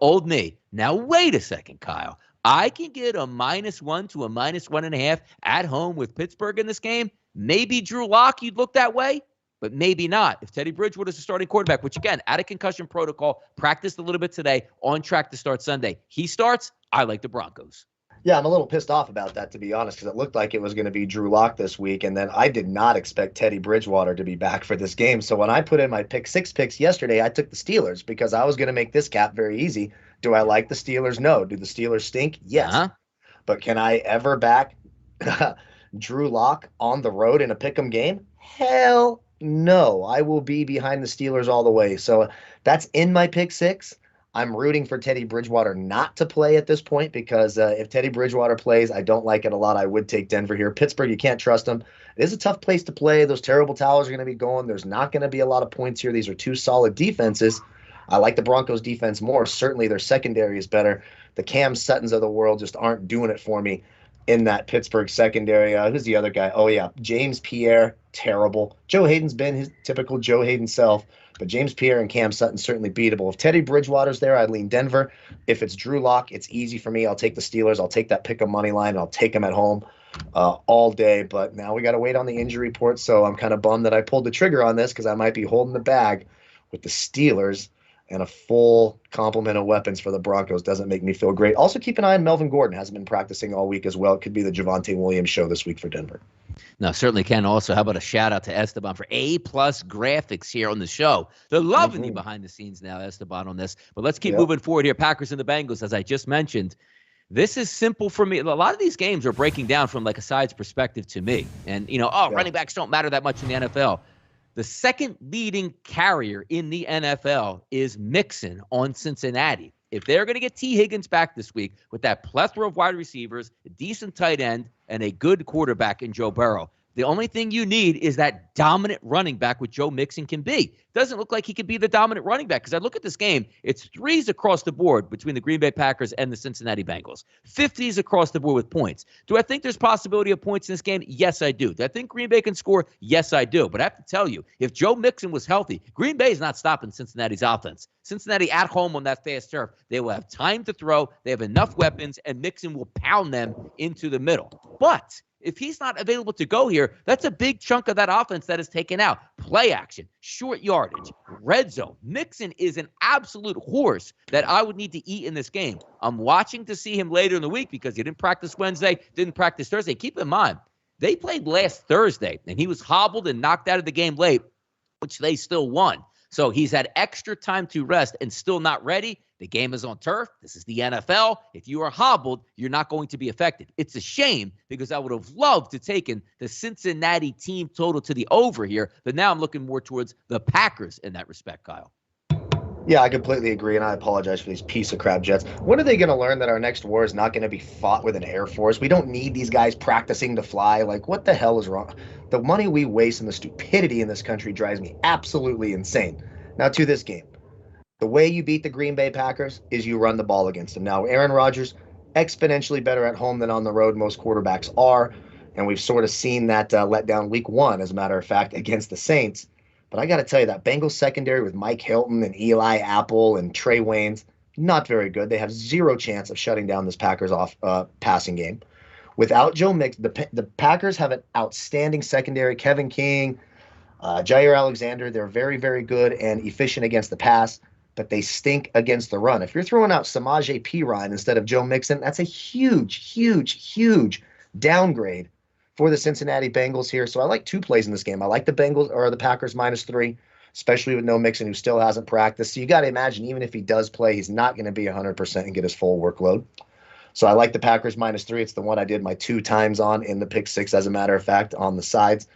old me. Now, wait a second, Kyle. I can get a -1 to a -1.5 at home with Pittsburgh in this game. Maybe Drew Lock, you'd look that way, but maybe not. If Teddy Bridgewater is the starting quarterback, which, again, out of concussion protocol, practiced a little bit today, on track to start Sunday. He starts, I like the Broncos. Yeah, I'm a little pissed off about that, to be honest, because it looked like it was going to be Drew Lock this week, and then I did not expect Teddy Bridgewater to be back for this game. So when I put in my pick 6 picks yesterday, I took the Steelers because I was going to make this cap very easy. Do I like the Steelers? No. Do the Steelers stink? Yes. But can I ever back Drew Lock on the road in a pick'em game? Hell no. I will be behind the Steelers all the way. So that's in my pick 6. I'm rooting for Teddy Bridgewater not to play at this point because if Teddy Bridgewater plays, I don't like it a lot. I would take Denver here. Pittsburgh, you can't trust them. It is a tough place to play. Those terrible towers are going to be going. There's not going to be a lot of points here. These are 2 solid defenses. I like the Broncos defense more. Certainly their secondary is better. The Cam Suttons of the world just aren't doing it for me in that Pittsburgh secondary. Who's the other guy? Oh, yeah, James Pierre, terrible. Joe Hayden's been his typical Joe Hayden self. But James Pierre and Cam Sutton certainly beatable. If Teddy Bridgewater's there, I'd lean Denver. If it's Drew Lock, it's easy for me. I'll take the Steelers. I'll take that pick 'em money line. And I'll take them at home all day. But now we got to wait on the injury report. So I'm kind of bummed that I pulled the trigger on this because I might be holding the bag with the Steelers and a full complement of weapons for the Broncos doesn't make me feel great. Also, keep an eye on Melvin Gordon. Hasn't been practicing all week as well. It could be the Javonte Williams show this week for Denver. No, certainly can. Also, how about a shout out to Esteban for A-plus graphics here on the show. They're loving the behind the scenes now, Esteban, on this. But let's keep moving forward here. Packers and the Bengals, as I just mentioned. This is simple for me. A lot of these games are breaking down from like a side's perspective to me. And, running backs don't matter that much in the NFL. The second leading carrier in the NFL is Mixon on Cincinnati. If they're going to get T. Higgins back this week with that plethora of wide receivers, a decent tight end, and a good quarterback in Joe Burrow, the only thing you need is that dominant running back, which Joe Mixon can be. Doesn't look like he could be the dominant running back because I look at this game. It's threes across the board between the Green Bay Packers and the Cincinnati Bengals. 50s across the board with points. Do I think there's possibility of points in this game? Yes, I do. Do I think Green Bay can score? Yes, I do. But I have to tell you, if Joe Mixon was healthy, Green Bay is not stopping Cincinnati's offense. Cincinnati at home on that fast turf, they will have time to throw. They have enough weapons, and Mixon will pound them into the middle. But if he's not available to go here, that's a big chunk of that offense that is taken out. Play action, short yardage, red zone. Mixon is an absolute horse that I would need to eat in this game. I'm watching to see him later in the week because he didn't practice Wednesday, didn't practice Thursday. Keep in mind, they played last Thursday, and he was hobbled and knocked out of the game late, which they still won. So he's had extra time to rest and still not ready. The game is on turf. This is the NFL. If you are hobbled, you're not going to be affected. It's a shame because I would have loved to taken the Cincinnati team total to the over here, but now I'm looking more towards the Packers in that respect, Kyle. Yeah, I completely agree, and I apologize for these piece of crap Jets. When are they going to learn that our next war is not going to be fought with an Air Force? We don't need these guys practicing to fly. Like, what the hell is wrong? The money we waste and the stupidity in this country drives me absolutely insane. Now, to this game. The way you beat the Green Bay Packers is you run the ball against them. Now, Aaron Rodgers, exponentially better at home than on the road. Most quarterbacks are, and we've sort of seen that let down week one, as a matter of fact, against the Saints. But I got to tell you, that Bengals secondary with Mike Hilton and Eli Apple and Trey Waynes, not very good. They have zero chance of shutting down this Packers off passing game. Without Joe Mixon, the Packers have an outstanding secondary. Kevin King, Jair Alexander, they're very, very good and efficient against the pass, but they stink against the run. If you're throwing out Samaje Perine instead of Joe Mixon, that's a huge, huge, huge downgrade for the Cincinnati Bengals here. So I like two plays in this game. I like the Bengals or the Packers -3, especially with no Mixon, who still hasn't practiced. So you got to imagine, even if he does play, he's not going to be 100% and get his full workload. So I like the Packers -3. It's the one I did my 2 times on in the pick 6, as a matter of fact, on the sides.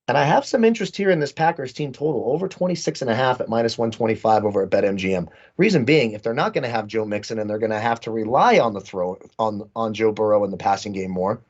And I have some interest here in this Packers team total, over 26.5 at -125 over at BetMGM. Reason being, if they're not going to have Joe Mixon and they're going to have to rely on the throw on Joe Burrow in the passing game more,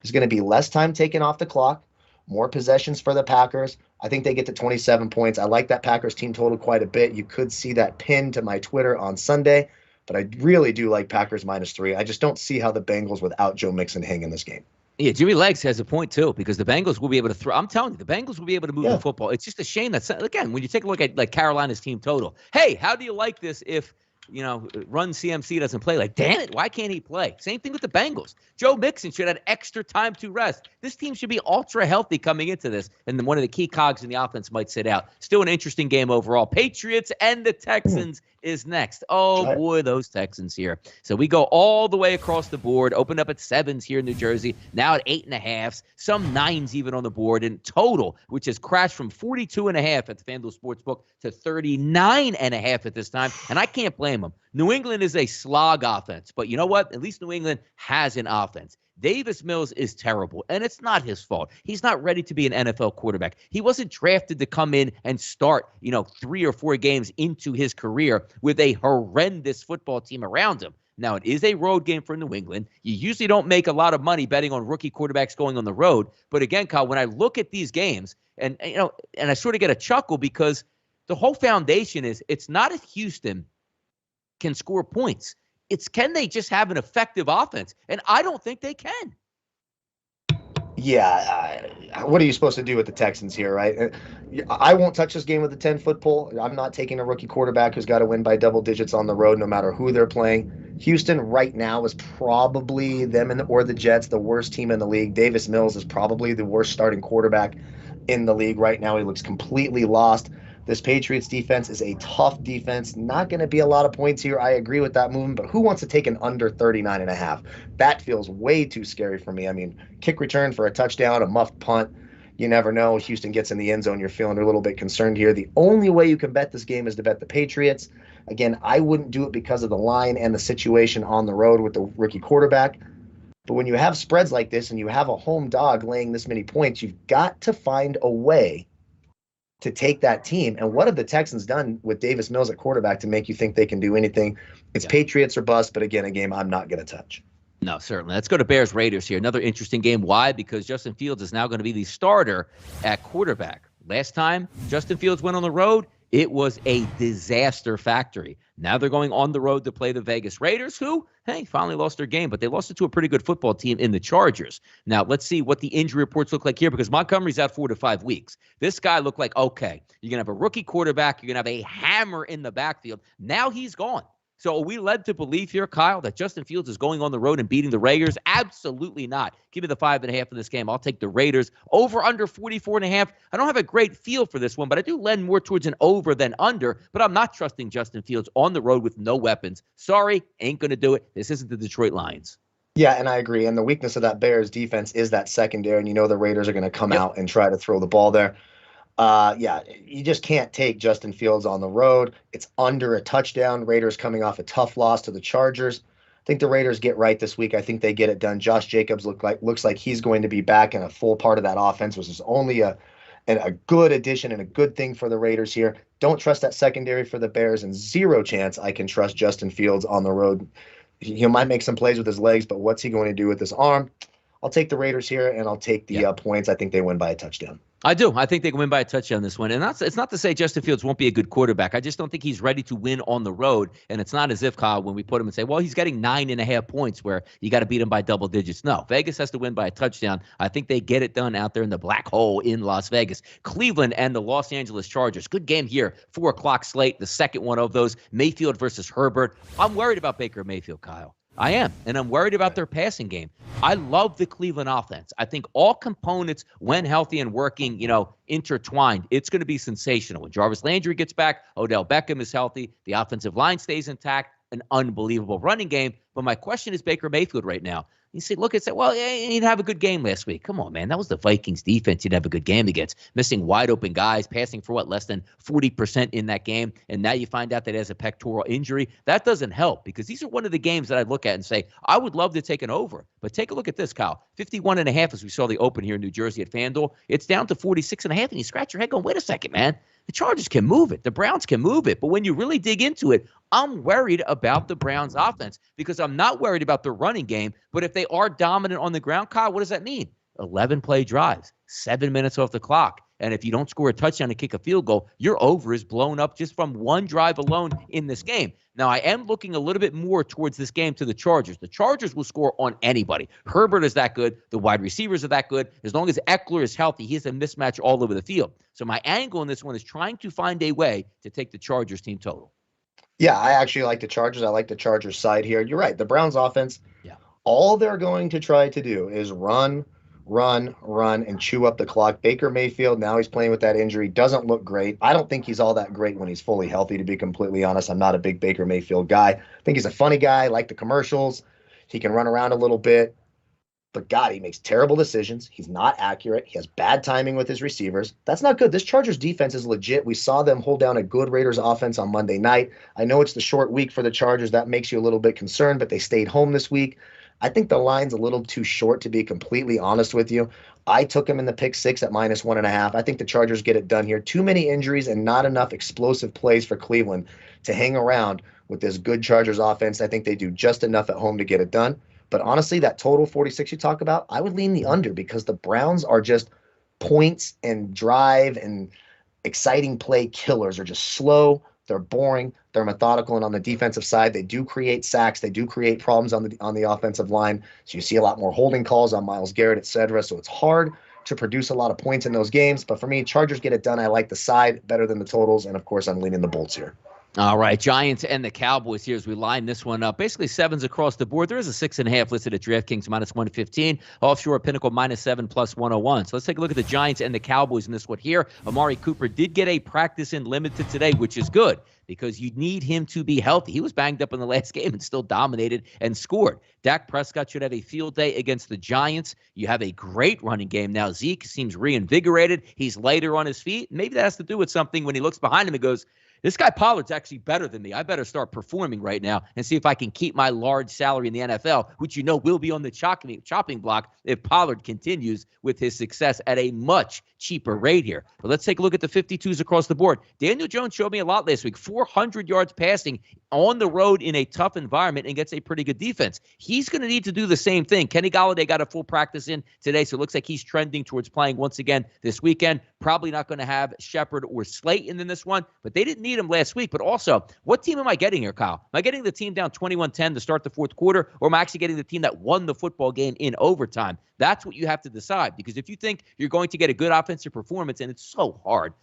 there's going to be less time taken off the clock, more possessions for the Packers. I think they get to 27 points. I like that Packers team total quite a bit. You could see that pinned to my Twitter on Sunday, but I really do like Packers -3. I just don't see how the Bengals without Joe Mixon hang in this game. Yeah, Jimmy Legs has a point, too, because the Bengals will be able to throw. I'm telling you, the Bengals will be able to move the football. It's just a shame that, again, when you take a look at like Carolina's team total, hey, how do you like this if, Run CMC doesn't play? Like, damn it, why can't he play? Same thing with the Bengals. Joe Mixon should have extra time to rest. This team should be ultra healthy coming into this, and then one of the key cogs in the offense might sit out. Still an interesting game overall. Patriots and the Texans is next. Oh, boy, those Texans here. So we go all the way across the board, opened up at 7s here in New Jersey, now at 8.5s, some 9s even on the board in total, which has crashed from 42.5 at the FanDuel Sportsbook to 39.5 at this time, and I can't blame them. New England is a slog offense, but you know what? At least New England has an offense. Davis Mills is terrible, and it's not his fault. He's not ready to be an NFL quarterback. He wasn't drafted to come in and start, 3 or 4 games into his career with a horrendous football team around him. Now, it is a road game for New England. You usually don't make a lot of money betting on rookie quarterbacks going on the road. But again, Kyle, when I look at these games, and I sort of get a chuckle because the whole foundation is it's not if Houston can score points. It's can they just have an effective offense? And I don't think they can. Yeah, what are you supposed to do with the Texans here, right? I won't touch this game with a 10-foot pole. I'm not taking a rookie quarterback who's got to win by double digits on the road no matter who they're playing. Houston right now is probably or the Jets, the worst team in the league. Davis Mills is probably the worst starting quarterback in the league right now. He looks completely lost. This Patriots defense is a tough defense. Not going to be a lot of points here. I agree with that movement, but who wants to take an under 39.5? That feels way too scary for me. I mean, kick return for a touchdown, a muffed punt. You never know. Houston gets in the end zone. You're feeling a little bit concerned here. The only way you can bet this game is to bet the Patriots. Again, I wouldn't do it because of the line and the situation on the road with the rookie quarterback. But when you have spreads like this and you have a home dog laying this many points, you've got to find a way to take that team. And what have the Texans done with Davis Mills at quarterback to make you think they can do anything? It's Patriots or bust, but again, a game I'm not going to touch. No, certainly. Let's go to Bears-Raiders here. Another interesting game. Why? Because Justin Fields is now going to be the starter at quarterback. Last time Justin Fields went on the road, it was a disaster factory. Now they're going on the road to play the Vegas Raiders, who, hey, finally lost their game, but they lost it to a pretty good football team in the Chargers. Now, let's see what the injury reports look like here, because Montgomery's out 4 to 5 weeks. This guy looked like, okay, you're going to have a rookie quarterback. You're going to have a hammer in the backfield. Now he's gone. So are we led to believe here, Kyle, that Justin Fields is going on the road and beating the Raiders? Absolutely not. Give me the 5.5 in this game. I'll take the Raiders over under 44.5. I don't have a great feel for this one, but I do lend more towards an over than under. But I'm not trusting Justin Fields on the road with no weapons. Sorry, ain't going to do it. This isn't the Detroit Lions. Yeah, and I agree. And the weakness of that Bears defense is that secondary, and you know the Raiders are going to come out and try to throw the ball there. You just can't take Justin Fields on the road. It's under a touchdown. Raiders coming off a tough loss to the Chargers. I think the Raiders get right this week. I think they get it done. Josh Jacobs looks like he's going to be back in a full part of that offense, which is only a good addition and a good thing for the Raiders here. Don't trust that secondary for the Bears, and zero chance I can trust Justin Fields on the road. He might make some plays with his legs, but what's he going to do with his arm? I'll take the Raiders here, and I'll take the points. I think they win by a touchdown. I do. I think they can win by a touchdown this one. And it's not to say Justin Fields won't be a good quarterback. I just don't think he's ready to win on the road. And it's not as if, Kyle, when we put him and say, well, he's getting 9.5 points where you got to beat him by double digits. No, Vegas has to win by a touchdown. I think they get it done out there in the black hole in Las Vegas. Cleveland and the Los Angeles Chargers. Good game here. 4 o'clock slate, the second one of those. Mayfield versus Herbert. I'm worried about Baker Mayfield, Kyle. I am, and I'm worried about their passing game. I love the Cleveland offense. I think all components, when healthy and working, intertwined, it's going to be sensational. When Jarvis Landry gets back, Odell Beckham is healthy, the offensive line stays intact, an unbelievable running game. But my question is Baker Mayfield right now. You say, look and say, well, he didn't have a good game last week. Come on, man. That was the Vikings defense you'd have a good game against. Missing wide open guys, passing for less than 40% in that game. And now you find out that he has a pectoral injury. That doesn't help, because these are one of the games that I'd look at and say, I would love to take an over. But take a look at this, Kyle. 51.5 as we saw the open here in New Jersey at FanDuel. It's down to 46.5, and you scratch your head going, wait a second, man. The Chargers can move it. The Browns can move it. But when you really dig into it, I'm worried about the Browns offense, because I'm not worried about the running game. But if they are dominant on the ground, Kyle, what does that mean? 11 play drives, 7 minutes off the clock. And if you don't score a touchdown and kick a field goal, your over is blown up just from one drive alone in this game. Now, I am looking a little bit more towards this game to the Chargers. The Chargers will score on anybody. Herbert is that good. The wide receivers are that good. As long as Eckler is healthy, he has a mismatch all over the field. So my angle in this one is trying to find a way to take the Chargers team total. Yeah, I actually like the Chargers. I like the Chargers side here. You're right. The Browns offense, all they're going to try to do is run, and chew up the clock. Baker Mayfield, now he's playing with that injury, doesn't look great. I don't think he's all that great when he's fully healthy, to be completely honest. I'm not a big Baker Mayfield guy. I think he's a funny guy, like the commercials. He can run around a little bit. But God, he makes terrible decisions. He's not accurate. He has bad timing with his receivers. That's not good. This Chargers defense is legit. We saw them hold down a good Raiders offense on Monday night. I know it's the short week for the Chargers. That makes you a little bit concerned, but they stayed home this week. I think the line's a little too short, to be completely honest with you. I took him in the pick 6 at -1.5. I think the Chargers get it done here. Too many injuries and not enough explosive plays for Cleveland to hang around with this good Chargers offense. I think they do just enough at home to get it done. But honestly, that total 46 you talk about, I would lean the under, because the Browns are just points and drive and exciting play killers. Are just slow. They're boring. They're methodical. And on the defensive side, they do create sacks. They do create problems on the offensive line. So you see a lot more holding calls on Myles Garrett, et cetera. So it's hard to produce a lot of points in those games. But for me, Chargers get it done. I like the side better than the totals. And, of course, I'm leaning the Bolts here. All right, Giants and the Cowboys here as we line this one up. Basically, sevens across the board. There is a 6.5 listed at DraftKings -115. Offshore Pinnacle -7 plus 101. So let's take a look at the Giants and the Cowboys in this one here. Amari Cooper did get a practice in limited today, which is good because you need him to be healthy. He was banged up in the last game and still dominated and scored. Dak Prescott should have a field day against the Giants. You have a great running game now. Zeke seems reinvigorated. He's lighter on his feet. Maybe that has to do with something when he looks behind him and goes, this guy Pollard's actually better than me. I better start performing right now and see if I can keep my large salary in the NFL, which you know will be on the chopping block if Pollard continues with his success at a much cheaper rate here. But let's take a look at the 52s across the board. Daniel Jones showed me a lot last week. 400 yards passing on the road in a tough environment and gets a pretty good defense. He's going to need to do the same thing. Kenny Golladay got a full practice in today, so it looks like he's trending towards playing once again this weekend. Probably not going to have Shepard or Slate in this one, but they didn't need him last week. But also, what team am I getting here, Kyle? Am I getting the team down 21-10 to start the fourth quarter, or am I actually getting the team that won the football game in overtime? That's what you have to decide, because if you think you're going to get a good offensive performance, and it's so hard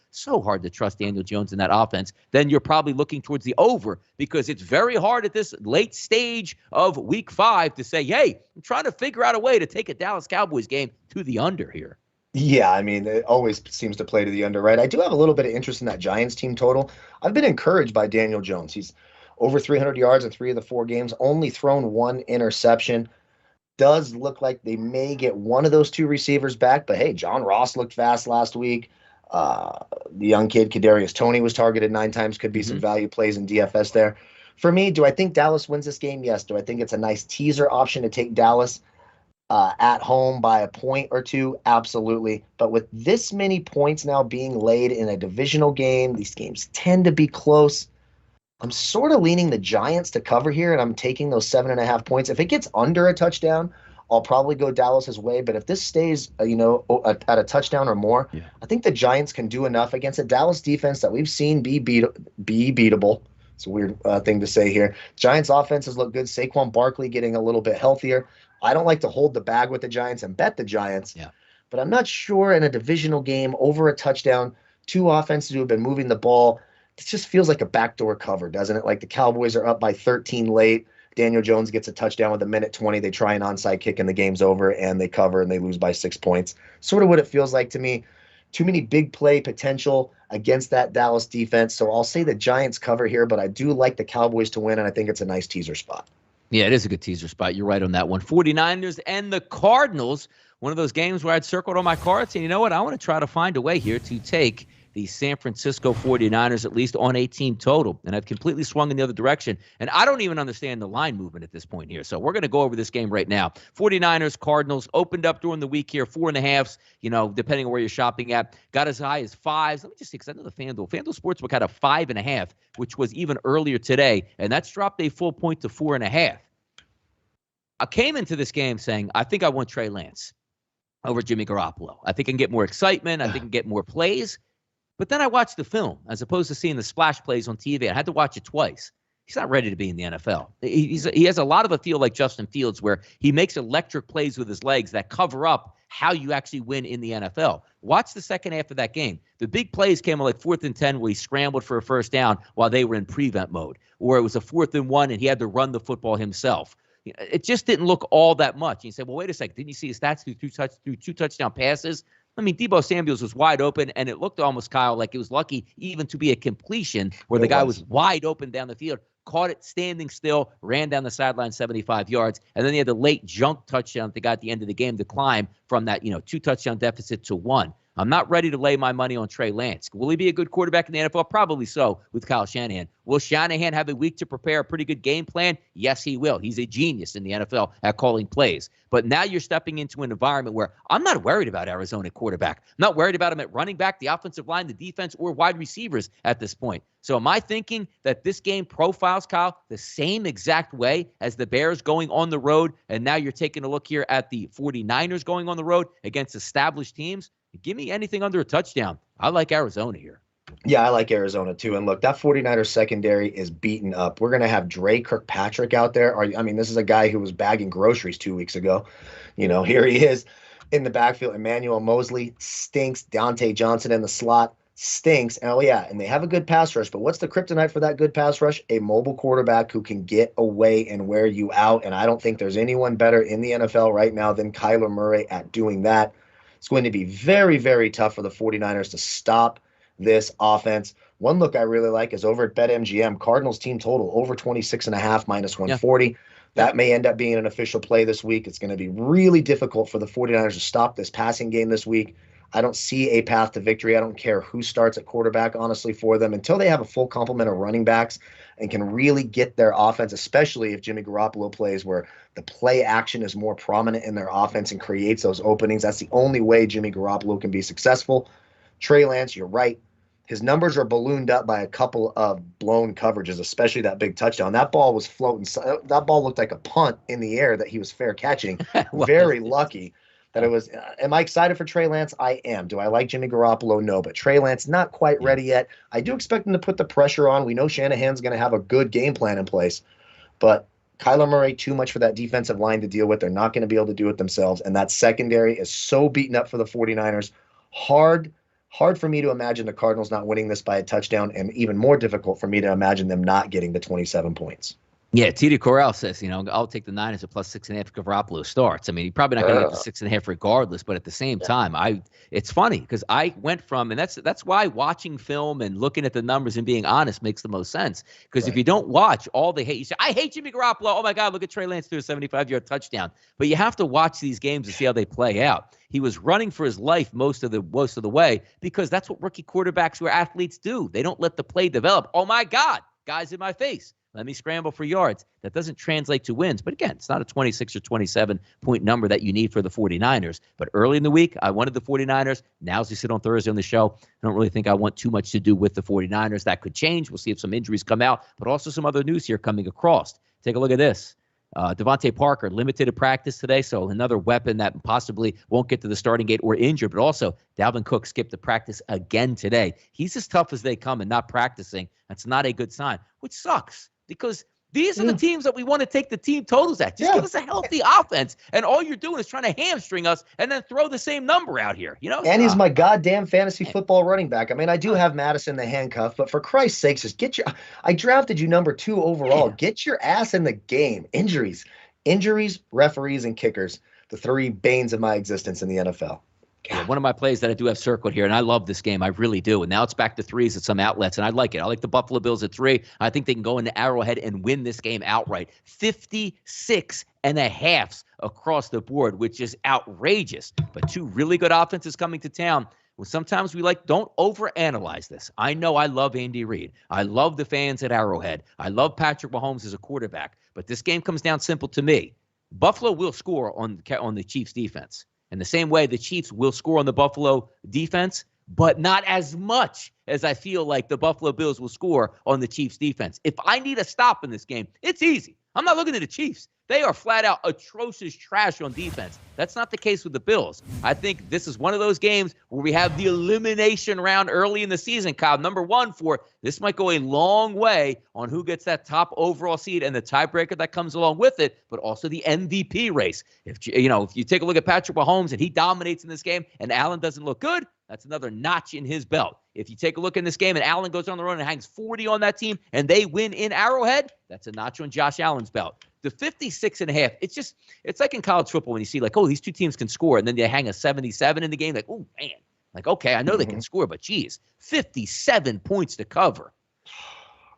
to trust Daniel Jones in that offense, then you're probably looking towards the over, because it's very hard at this late stage of week 5 to say, hey, I'm trying to figure out a way to take a Dallas Cowboys game to the under here. Yeah, I mean, it always seems to play to the under, right? I do have a little bit of interest in that Giants team total. I've been encouraged by Daniel Jones. He's over 300 yards in 3 of the 4 games, only thrown 1 interception. Does look like they may get one of those 2 receivers back, but hey, John Ross looked fast last week. The young kid, Kadarius Toney, was targeted 9 times. Could be some value plays in DFS there. For me, do I think Dallas wins this game? Yes. Do I think it's a nice teaser option to take Dallas at home by a point or 2? Absolutely. But with this many points now being laid in a divisional game, these games tend to be close. I'm sort of leaning the Giants to cover here, and I'm taking those 7.5 points. If it gets under a touchdown, I'll probably go Dallas's way. But if this stays, at a touchdown or more, I think the Giants can do enough against a Dallas defense that we've seen be beatable. It's a weird thing to say here. Giants offenses look good. Saquon Barkley getting a little bit healthier. I don't like to hold the bag with the Giants and bet the Giants, but I'm not sure in a divisional game over a touchdown, 2 offenses who have been moving the ball, it just feels like a backdoor cover, doesn't it? Like the Cowboys are up by 13 late. Daniel Jones gets a touchdown with 1:20. They try an onside kick and the game's over, and they cover and they lose by 6 points. Sort of what it feels like to me. Too many big play potential against that Dallas defense. So I'll say the Giants cover here, but I do like the Cowboys to win, and I think it's a nice teaser spot. Yeah, it is a good teaser spot. You're right on that one. 49ers and the Cardinals, one of those games where I'd circled on my cards, and you know what? I want to try to find a way here to take the San Francisco 49ers at least on a team total, and I've completely swung in the other direction, and I don't even understand the line movement at this point here, so we're going to go over this game right now. 49ers, Cardinals opened up during the week here, 4.5s, depending on where you're shopping at, got as high as 5s. Let me just see, because I know the FanDuel Sportsbook had a 5.5, which was even earlier today, and that's dropped a full point to 4.5. I came into this game saying, I think I want Trey Lance over Jimmy Garoppolo. I think I can get more excitement. I think I can get more plays. But then I watched the film as opposed to seeing the splash plays on TV. I had to watch it twice. He's not ready to be in the NFL. He has a lot of a feel like Justin Fields, where he makes electric plays with his legs that cover up how you actually win in the NFL. Watch the second half of that game. The big plays came on like 4th and 10 where he scrambled for a first down while they were in prevent mode, or it was a 4th and 1 and he had to run the football himself. It just didn't look all that much. And you say, well, wait a second. Didn't you see his stats through 2 touchdown passes? I mean, Deebo Samuels was wide open, and it looked almost, Kyle, like it was lucky even to be a completion where the guy was wide open down the field, caught it standing still, ran down the sideline 75 yards, and then he had the late junk touchdown that got at the end of the game to climb from that 2-touchdown deficit to 1. I'm not ready to lay my money on Trey Lance. Will he be a good quarterback in the NFL? Probably so with Kyle Shanahan. Will Shanahan have a week to prepare a pretty good game plan? Yes, he will. He's a genius in the NFL at calling plays. But now you're stepping into an environment where I'm not worried about Arizona quarterback. I'm not worried about him at running back, the offensive line, the defense, or wide receivers at this point. So am I thinking that this game profiles, Kyle, the same exact way as the Bears going on the road, and now you're taking a look here at the 49ers going on the road against established teams? Give me anything under a touchdown. I like Arizona here. Yeah, I like Arizona too. And look, that 49ers secondary is beaten up. We're going to have Dre Kirkpatrick out there. This is a guy who was bagging groceries 2 weeks ago. Here he is in the backfield. Emmanuel Mosley stinks. Deontay Johnson in the slot stinks. And, oh, yeah, and they have a good pass rush. But what's the kryptonite for that good pass rush? A mobile quarterback who can get away and wear you out. And I don't think there's anyone better in the NFL right now than Kyler Murray at doing that. It's going to be very, very tough for the 49ers to stop this offense. One look I really like is over at BetMGM, Cardinals team total over 26.5 minus 140. Yeah. That may end up being an official play this week. It's going to be really difficult for the 49ers to stop this passing game this week. I don't see a path to victory. I don't care who starts at quarterback, honestly, for them until they have a full complement of running backs and can really get their offense, especially if Jimmy Garoppolo plays where the play action is more prominent in their offense and creates those openings. That's the only way Jimmy Garoppolo can be successful. Trey Lance, you're right. His numbers are ballooned up by a couple of blown coverages, especially that big touchdown. That ball was floating. That ball looked like a punt in the air that he was fair catching. Very lucky. That it was. Am I excited for Trey Lance? I am. Do I like Jimmy Garoppolo? No, but Trey Lance not quite ready yet. I do expect him to put the pressure on. We know Shanahan's going to have a good game plan in place, but Kyler Murray, too much for that defensive line to deal with. They're not going to be able to do it themselves, and that secondary is so beaten up for the 49ers. Hard for me to imagine the Cardinals not winning this by a touchdown, and even more difficult for me to imagine them not getting the 27 points. Yeah, Tita Corral says, I'll take the Niners at plus 6.5 if Garoppolo starts. I mean, you're probably not going to get the 6.5 regardless, but at the same time, it's funny because I went from, and that's why watching film and looking at the numbers and being honest makes the most sense. Because if you don't watch all the hate, you say, I hate Jimmy Garoppolo. Oh my God, look at Trey Lance do a 75-yard touchdown. But you have to watch these games to see how they play out. He was running for his life most of the way because that's what rookie quarterbacks who are athletes do. They don't let the play develop. Oh my God, guys in my face. Let me scramble for yards. That doesn't translate to wins. But again, it's not a 26 or 27-point number that you need for the 49ers. But early in the week, I wanted the 49ers. Now, as we sit on Thursday on the show, I don't really think I want too much to do with the 49ers. That could change. We'll see if some injuries come out, but also some other news here coming across. Take a look at this. Devontae Parker, limited to practice today, so another weapon that possibly won't get to the starting gate or injured. But also, Dalvin Cook skipped the practice again today. He's as tough as they come and not practicing. That's not a good sign, which sucks. Because these are the teams that we want to take the team totals at. Just give us a healthy offense, and all you're doing is trying to hamstring us and then throw the same number out here. And he's my goddamn fantasy football running back. I mean, I do have Madison the handcuff, but for Christ's sakes, just I drafted you number 2 overall. Get your ass in the game. Injuries, referees, and kickers. The 3 banes of my existence in the NFL. Yeah, one of my plays that I do have circled here, and I love this game. I really do. And now it's back to 3s at some outlets, and I like it. I like the Buffalo Bills at 3. I think they can go into Arrowhead and win this game outright. 56.5 across the board, which is outrageous. But 2 really good offenses coming to town. Well, sometimes we don't overanalyze this. I know I love Andy Reid. I love the fans at Arrowhead. I love Patrick Mahomes as a quarterback. But this game comes down simple to me. Buffalo will score on the Chiefs' defense. In the same way, the Chiefs will score on the Buffalo defense, but not as much as I feel like the Buffalo Bills will score on the Chiefs defense. If I need a stop in this game, it's easy. I'm not looking at the Chiefs. They are flat out atrocious trash on defense. That's not the case with the Bills. I think this is one of those games where we have the elimination round early in the season, Kyle. Number 1 for this might go a long way on who gets that top overall seed and the tiebreaker that comes along with it, but also the MVP race. If you take a look at Patrick Mahomes and he dominates in this game and Allen doesn't look good, that's another notch in his belt. If you take a look in this game and Allen goes on the run and hangs 40 on that team and they win in Arrowhead, that's a notch on Josh Allen's belt. The 56.5, it's like in college football when you see these 2 teams can score and then they hang a 77 in the game. Oh, man. Okay, I know they can score, but geez, 57 points to cover.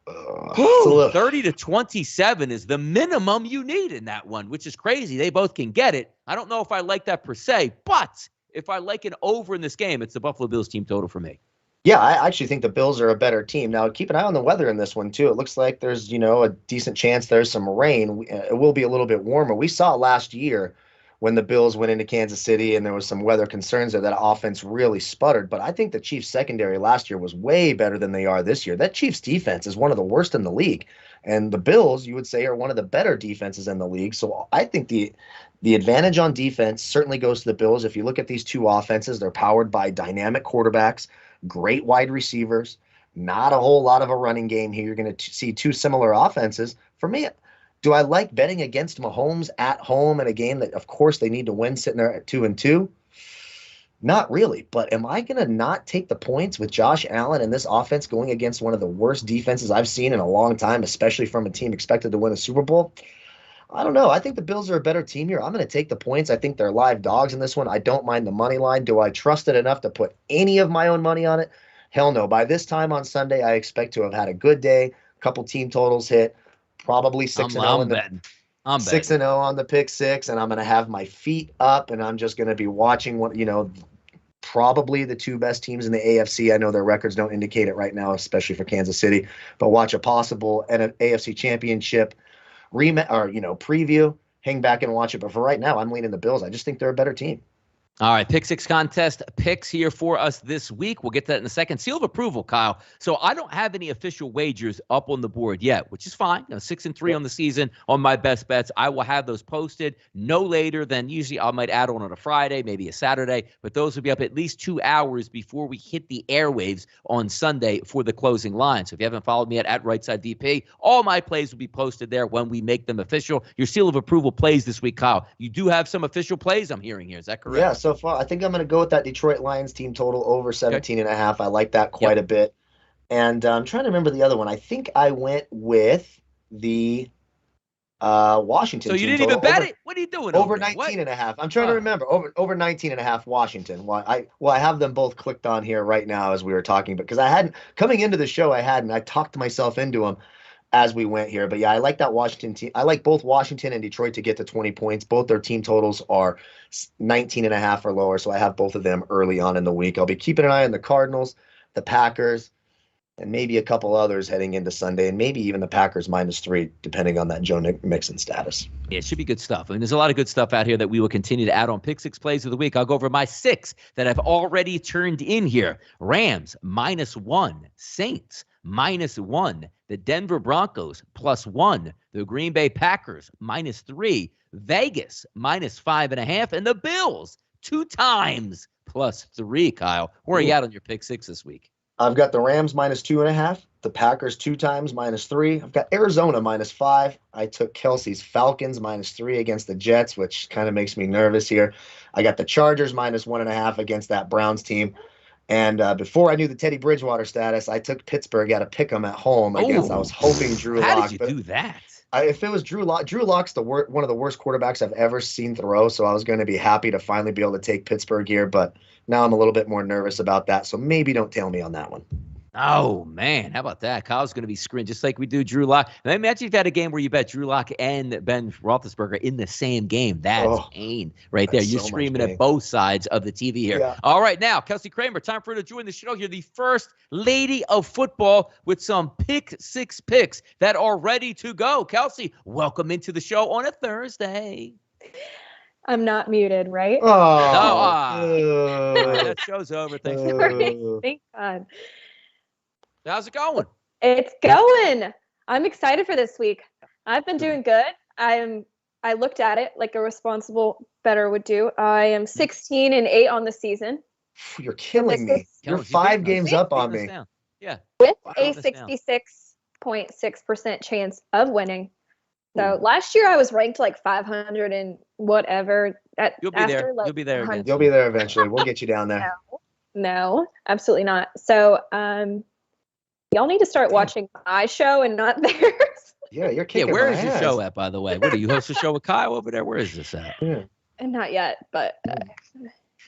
30-27 is the minimum you need in that one, which is crazy. They both can get it. I don't know if I like that per se, but if I like an over in this game, it's the Buffalo Bills team total for me. Yeah, I actually think the Bills are a better team. Now, keep an eye on the weather in this one, too. It looks like there's, a decent chance there's some rain. It will be a little bit warmer. We saw last year when the Bills went into Kansas City and there was some weather concerns there, that offense really sputtered. But I think the Chiefs secondary last year was way better than they are this year. That Chiefs defense is one of the worst in the league. And the Bills, you would say, are one of the better defenses in the league. So I think the advantage on defense certainly goes to the Bills. If you look at these 2 offenses, they're powered by dynamic quarterbacks, great wide receivers, not a whole lot of a running game here. You're going to see 2 similar offenses. For me, do I like betting against Mahomes at home in a game that, of course, they need to win sitting there at 2-2? Not really, but am I going to not take the points with Josh Allen and this offense going against one of the worst defenses I've seen in a long time, especially from a team expected to win a Super Bowl? I don't know. I think the Bills are a better team here. I'm going to take the points. I think they're live dogs in this one. I don't mind the money line. Do I trust it enough to put any of my own money on it? Hell no. By this time on Sunday, I expect to have had a good day, a couple team totals hit, probably 6-0 I'm betting. I'm betting. 6-0 on the pick six, and I'm going to have my feet up, and I'm just going to be watching what, probably the two best teams in the AFC. I know their records don't indicate it right now, especially for Kansas City, but watch a possible AFC championship preview, hang back and watch it. But for right now, I'm leaning the Bills. I just think they're a better team. All right, Pick Six contest picks here for us this week. We'll get to that in a second. Seal of approval, Kyle. So I don't have any official wagers up on the board yet, which is fine. 6-3 on the season on my best bets. I will have those posted no later than usually I might add on a Friday, maybe a Saturday, but those will be up at least 2 hours before we hit the airwaves on Sunday for the closing line. So if you haven't followed me at RightSide DP, all my plays will be posted there when we make them official. Your seal of approval plays this week, Kyle. You do have some official plays I'm hearing here. Is that correct? Yeah, so far, I think I'm going to go with that Detroit Lions team total over 17.5. I like that quite a bit. And I'm trying to remember the other one. I think I went with the Washington team. So you didn't even bet it? What are you doing? Over 19.5. I'm trying to remember. Over 19.5 Washington. I have them both clicked on here right now as we were talking, because I hadn't, coming into the show, I talked myself into them as we went here. But yeah, I like that Washington team. I like both Washington and Detroit to get to 20 points. Both their team totals are 19.5 or lower, so I have both of them early on in the week. I'll be keeping an eye on the Cardinals, the Packers, and maybe a couple others heading into Sunday, and maybe even the Packers -3, depending on that Joe Mixon status. Yeah, it should be good stuff. I mean, there's a lot of good stuff out here that we will continue to add on Pick Six plays of the week. I'll go over my 6 that I've already turned in here. Rams -1, Saints -1, the Denver Broncos +1, the Green Bay Packers -3, Vegas -5.5, and the Bills 2 times +3. Kyle, where are you at on your Pick Six this week? I've got the Rams -2.5, the Packers 2 times -3. I've got Arizona -5. I took Kelsey's Falcons -3 against the Jets, which kind of makes me nervous here. I got the Chargers -1.5 against that Browns team. And before I knew the Teddy Bridgewater status, I took Pittsburgh at a pick 'em at home against. I was hoping Drew Lock. How did you do that? If it was Drew Lock's one of the worst quarterbacks I've ever seen throw, so I was going to be happy to finally be able to take Pittsburgh here, but now I'm a little bit more nervous about that, so maybe don't tail me on that one. Oh, man. How about that? Kyle's going to be screwing just like we do Drew Lock. Now, imagine you've had a game where you bet Drew Lock and Ben Roethlisberger in the same game. That's pain right there. You're screaming at both sides of the TV here. Yeah. All right, now, Kelsey Kramer, time for her to join the show here. The first lady of football with some Pick Six picks that are ready to go. Kelsey, welcome into the show on a Thursday. I'm not muted, right? That show's over. Thanks. Right. Thank God. How's it going? It's going. I'm excited for this week. I've been doing good. I looked at it like a responsible bettor would do. I am 16-8 on the season. You're killing me. You're 5 games up on me. Yeah. With a 66.6% chance of winning. So last year I was ranked like 500 and whatever. You'll be there. You'll be there. You'll be there eventually. We'll get you down there. No, absolutely not. So y'all need to start watching my show and not theirs. Yeah, you're kicking my where is ass. your show at, by the way? What do you host a show with Kyle over there? Where is this at? Yeah. And not yet, but.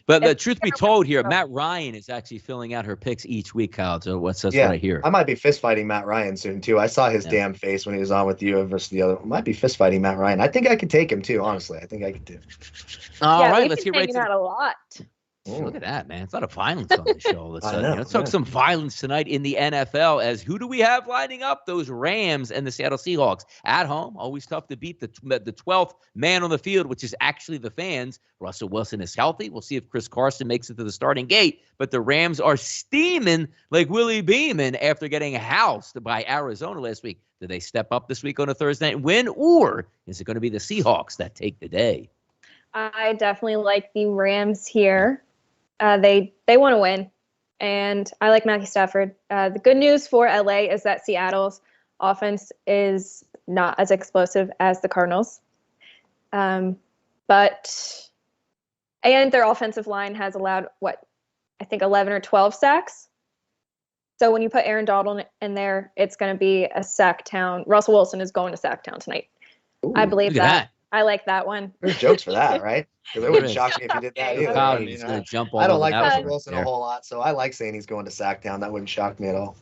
But the truth be told here, Matt Ryan is actually filling out her picks each week, Kyle. So that's what I hear. I might be fist fighting Matt Ryan soon, too. I saw his damn face when he was on with you versus the other. I might be fist fighting Matt Ryan. I think I could take him, too, honestly. I think I could, too. All right, let's get right to that a lot. Look at that, man. It's a lot of violence on the show. Let's talk some violence tonight in the NFL. As who do we have lining up? Those Rams and the Seattle Seahawks. At home, always tough to beat the 12th man on the field, which is actually the fans. Russell Wilson is healthy. We'll see if Chris Carson makes it to the starting gate. But the Rams are steaming like Willie Beeman after getting housed by Arizona last week. Do they step up this week on a Thursday night and win? Or is it going to be the Seahawks that take the day? I definitely like the Rams here. They want to win, and I like Matthew Stafford. The good news for LA is that Seattle's offense is not as explosive as the Cardinals. But And their offensive line has allowed, I think 11 or 12 sacks. So when you put Aaron Donald in there, it's going to be a sack town. Russell Wilson is going to sack town tonight. Ooh, I believe that. I like that one. There's jokes for that, right? Because it wouldn't shock me if he did that either. I mean, he's going to jump all I don't over like that Russell one Wilson there. a whole lot, so I like saying he's going to Sacktown. That wouldn't shock me at all.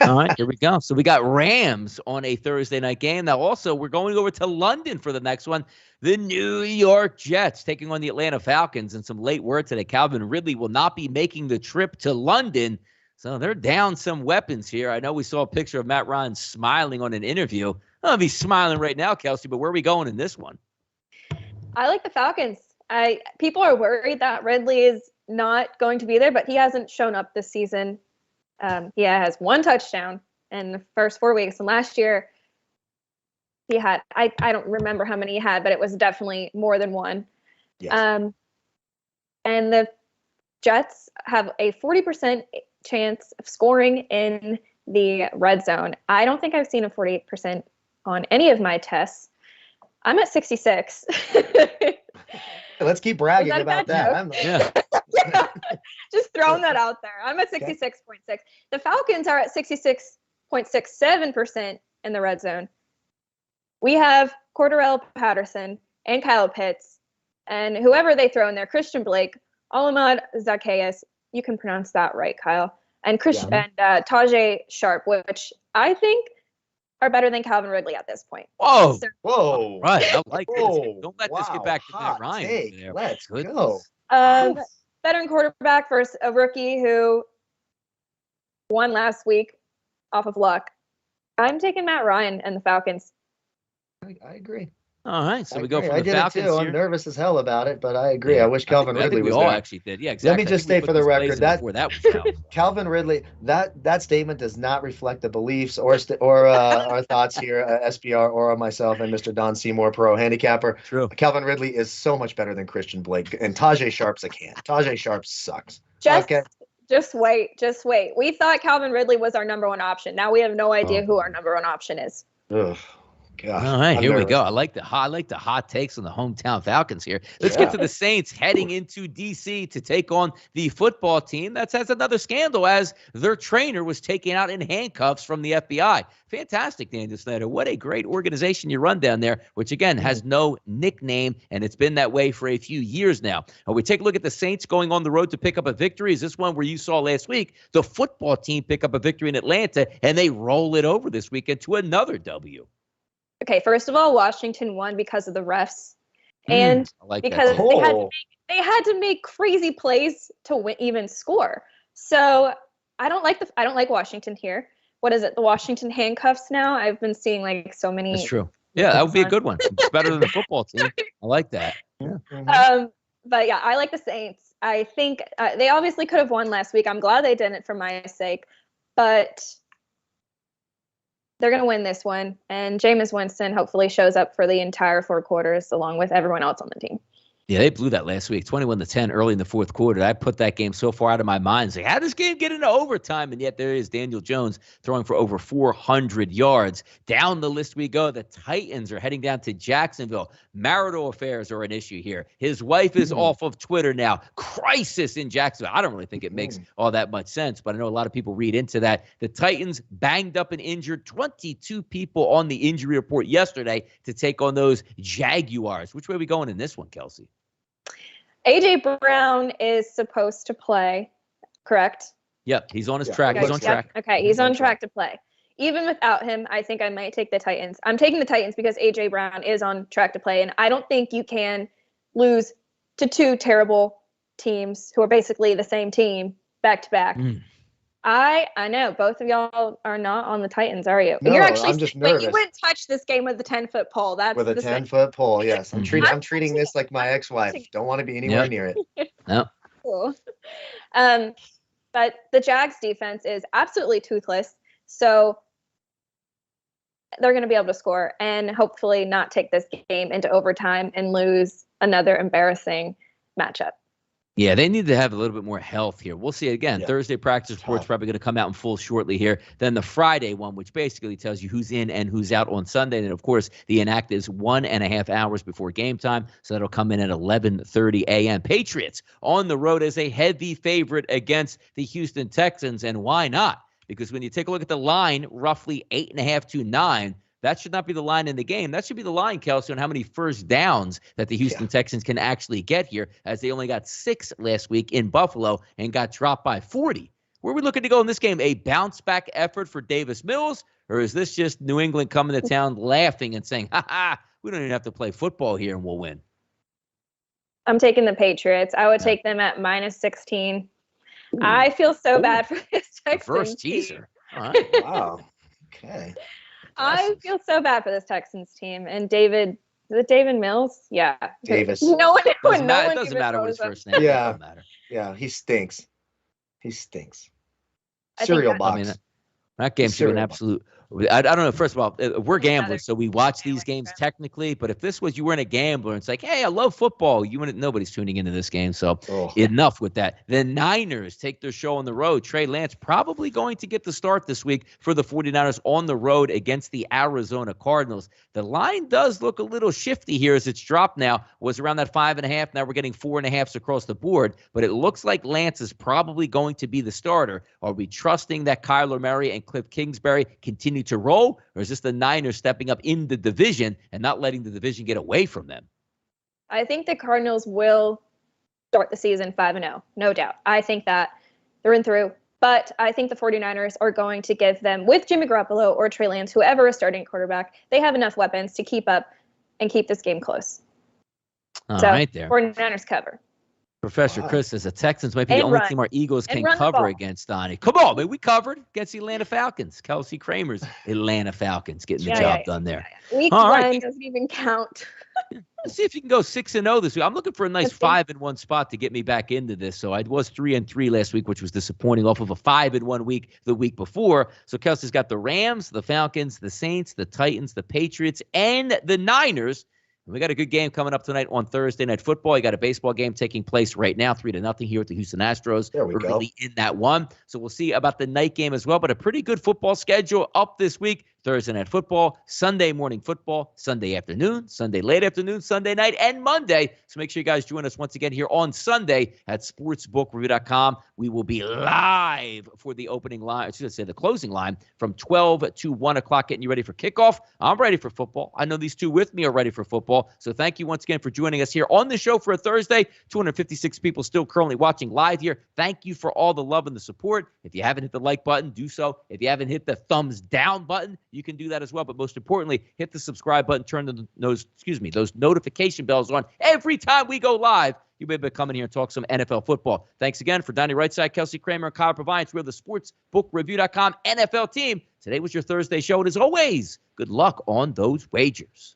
All right, here we go. So we got Rams on a Thursday night game. Now, also, we're going over to London for the next one. The New York Jets taking on the Atlanta Falcons. And some late word today, Calvin Ridley will not be making the trip to London. So they're down some weapons here. I know we saw a picture of Matt Ryan smiling on an interview. I don't know if he's smiling right now, Kelsey, but where are we going in this one? I like the Falcons. People are worried that Ridley is not going to be there, but he hasn't shown up this season. He has one touchdown in the first 4 weeks. And last year he had, I don't remember how many he had, but it was definitely more than one. Yes. And the Jets have a 40% chance of scoring in the red zone. I don't think I've seen a 48% on any of my tests. I'm at 66. Let's keep bragging about that. Yeah. Just throwing that out there. I'm at 66.6. The Falcons are at 66.67% in the red zone. We have Cordarrelle Patterson and Kyle Pitts and whoever they throw in there, Christian Blake, Olamide Zacchaeus. You can pronounce that right, Kyle. And Tajay Sharp, which I think are better than Calvin Ridley at this point. Whoa. So, Whoa. Right. I like this. Don't let this get back to Matt Ryan. Take. There. Let's Goodness. go. Veteran quarterback versus a rookie who won last week off of luck. I'm taking Matt Ryan and the Falcons. I agree. All right, so we go from I the did Falcons it too. here. I'm nervous as hell about it, but I agree. I wish Calvin Ridley was there. We all actually did. Yeah, exactly. Let me just state for the record that was out. Calvin Ridley, that statement does not reflect the beliefs or our thoughts here, SBR or myself and Mr. Don Seymour, pro handicapper. True. Calvin Ridley is so much better than Christian Blake, and Tajay Sharp's a can. Tajay Sharp sucks. Just wait. We thought Calvin Ridley was our number one option. Now we have no idea who our number one option is. Ugh. God, all right, here we go. I like the hot takes on the hometown Falcons here. Let's get to the Saints heading into D.C. to take on the football team. That has another scandal as their trainer was taken out in handcuffs from the FBI. Fantastic, Daniel Snyder. What a great organization you run down there, which, again, has no nickname, and it's been that way for a few years now. We take a look at the Saints going on the road to pick up a victory. Is this one where you saw last week the football team pick up a victory in Atlanta, and they roll it over this weekend to another W? Okay, first of all, Washington won because of the refs, and because they had to make crazy plays to even score. So I don't like Washington here. What is it? The Washington handcuffs now? I've been seeing like so many. That's true. Yeah, that would be a good one. It's better than the football team. I like that. Yeah. But yeah, I like the Saints. I think they obviously could have won last week. I'm glad they didn't for my sake, but they're going to win this one, and Jameis Winston hopefully shows up for the entire 4 quarters along with everyone else on the team. Yeah, they blew that last week, 21-10 early in the 4th quarter. I put that game so far out of my mind. It's like, how did this game get into overtime? And yet there is Daniel Jones throwing for over 400 yards. Down the list we go. The Titans are heading down to Jacksonville. Marital affairs are an issue here. His wife is off of Twitter now. Crisis in Jacksonville. I don't really think it makes all that much sense, but I know a lot of people read into that. The Titans banged up and injured 22 people on the injury report yesterday to take on those Jaguars. Which way are we going in this one, Kelsey? A.J. Brown is supposed to play, correct? Yep, he's on his track. He's on track. Okay, he's on track to play. Even without him, I think I might take the Titans. I'm taking the Titans because A.J. Brown is on track to play, and I don't think you can lose to 2 terrible teams who are basically the same team back-to-back. I know both of y'all are not on the Titans, are you? No, You're actually, I'm just nervous. You wouldn't touch this game with the 10-foot pole. That's with a 10-foot pole. Yes, I'm treating this like my ex-wife. Don't want to be anywhere near it. No. Cool. But the Jags defense is absolutely toothless, so they're going to be able to score and hopefully not take this game into overtime and lose another embarrassing matchup. Yeah, they need to have a little bit more health here. We'll see again. Yeah. Thursday practice report's probably going to come out in full shortly here. Then the Friday one, which basically tells you who's in and who's out on Sunday. And of course, the inactives 1.5 hours before game time. So that'll come in at 11:30 a.m. Patriots on the road as a heavy favorite against the Houston Texans. And why not? Because when you take a look at the line, roughly 8.5 to 9, that should not be the line in the game. That should be the line, Kelsey, on how many first downs that the Houston Texans can actually get here, as they only got 6 last week in Buffalo and got dropped by 40. Where are we looking to go in this game? A bounce-back effort for Davis Mills, or is this just New England coming to town laughing and saying, ha, we don't even have to play football here and we'll win? I'm taking the Patriots. I would take them at -16. Ooh. I feel so bad for this Texans first teaser. All right. Wow. Okay. I feel so bad for this Texans team. And David, is it David Mills? Yeah. Davis. No one. It doesn't matter what his first name is. Yeah. It doesn't matter. Yeah, he stinks. Cereal box. I mean, that game should be an absolute. I don't know. First of all, we're gamblers, so we watch these games technically. But if this was you weren't a gambler, and it's like, hey, I love football. Nobody's tuning into this game, so enough with that. The Niners take their show on the road. Trey Lance probably going to get the start this week for the 49ers on the road against the Arizona Cardinals. The line does look a little shifty here as it's dropped now. Was around that 5.5. Now we're getting 4.5s across the board. But it looks like Lance is probably going to be the starter. Are we trusting that Kyler Murray and Cliff Kingsbury continue to roll, or is this the Niners stepping up in the division and not letting the division get away from them? I think the Cardinals will start the season 5-0, no doubt. I think that through and through. But I think the 49ers are going to give them, with Jimmy Garoppolo or Trey Lance, whoever is starting quarterback, they have enough weapons to keep up and keep this game close. All right there. 49ers cover. Professor Chris says the Texans might be the only team our Eagles can cover against, Donnie. Come on, man. We covered against the Atlanta Falcons. Kelsey Kramer's Atlanta Falcons getting the job done there. Week 1 doesn't even count. Let's see if you can go 6-0 this week. I'm looking for a nice 5-1 spot to get me back into this. So I was 3-3 last week, which was disappointing off of a 5-1 week the week before. So Kelsey's got the Rams, the Falcons, the Saints, the Titans, the Patriots, and the Niners. We got a good game coming up tonight on Thursday Night Football. You got a baseball game taking place right now, 3-0 here at the Houston Astros. There we go. In that one. So we'll see about the night game as well. But a pretty good football schedule up this week. Thursday Night Football, Sunday morning football, Sunday afternoon, Sunday late afternoon, Sunday night, and Monday. So make sure you guys join us once again here on Sunday at sportsbookreview.com. We will be live for the opening line, I should say the closing line, from 12 to 1 o'clock, getting you ready for kickoff. I'm ready for football. I know these two with me are ready for football. So thank you once again for joining us here on the show for a Thursday. 256 people still currently watching live here. Thank you for all the love and the support. If you haven't hit the like button, do so. If you haven't hit the thumbs down button, you can do that as well. But most importantly, hit the subscribe button, turn those notification bells on every time we go live. You may be coming here and talk some NFL football. Thanks again for Donnie RightSide, Kelsey Kramer, and Kyle Purviance. We're the sportsbookreview.com NFL team. Today was your Thursday show, and as always, good luck on those wagers.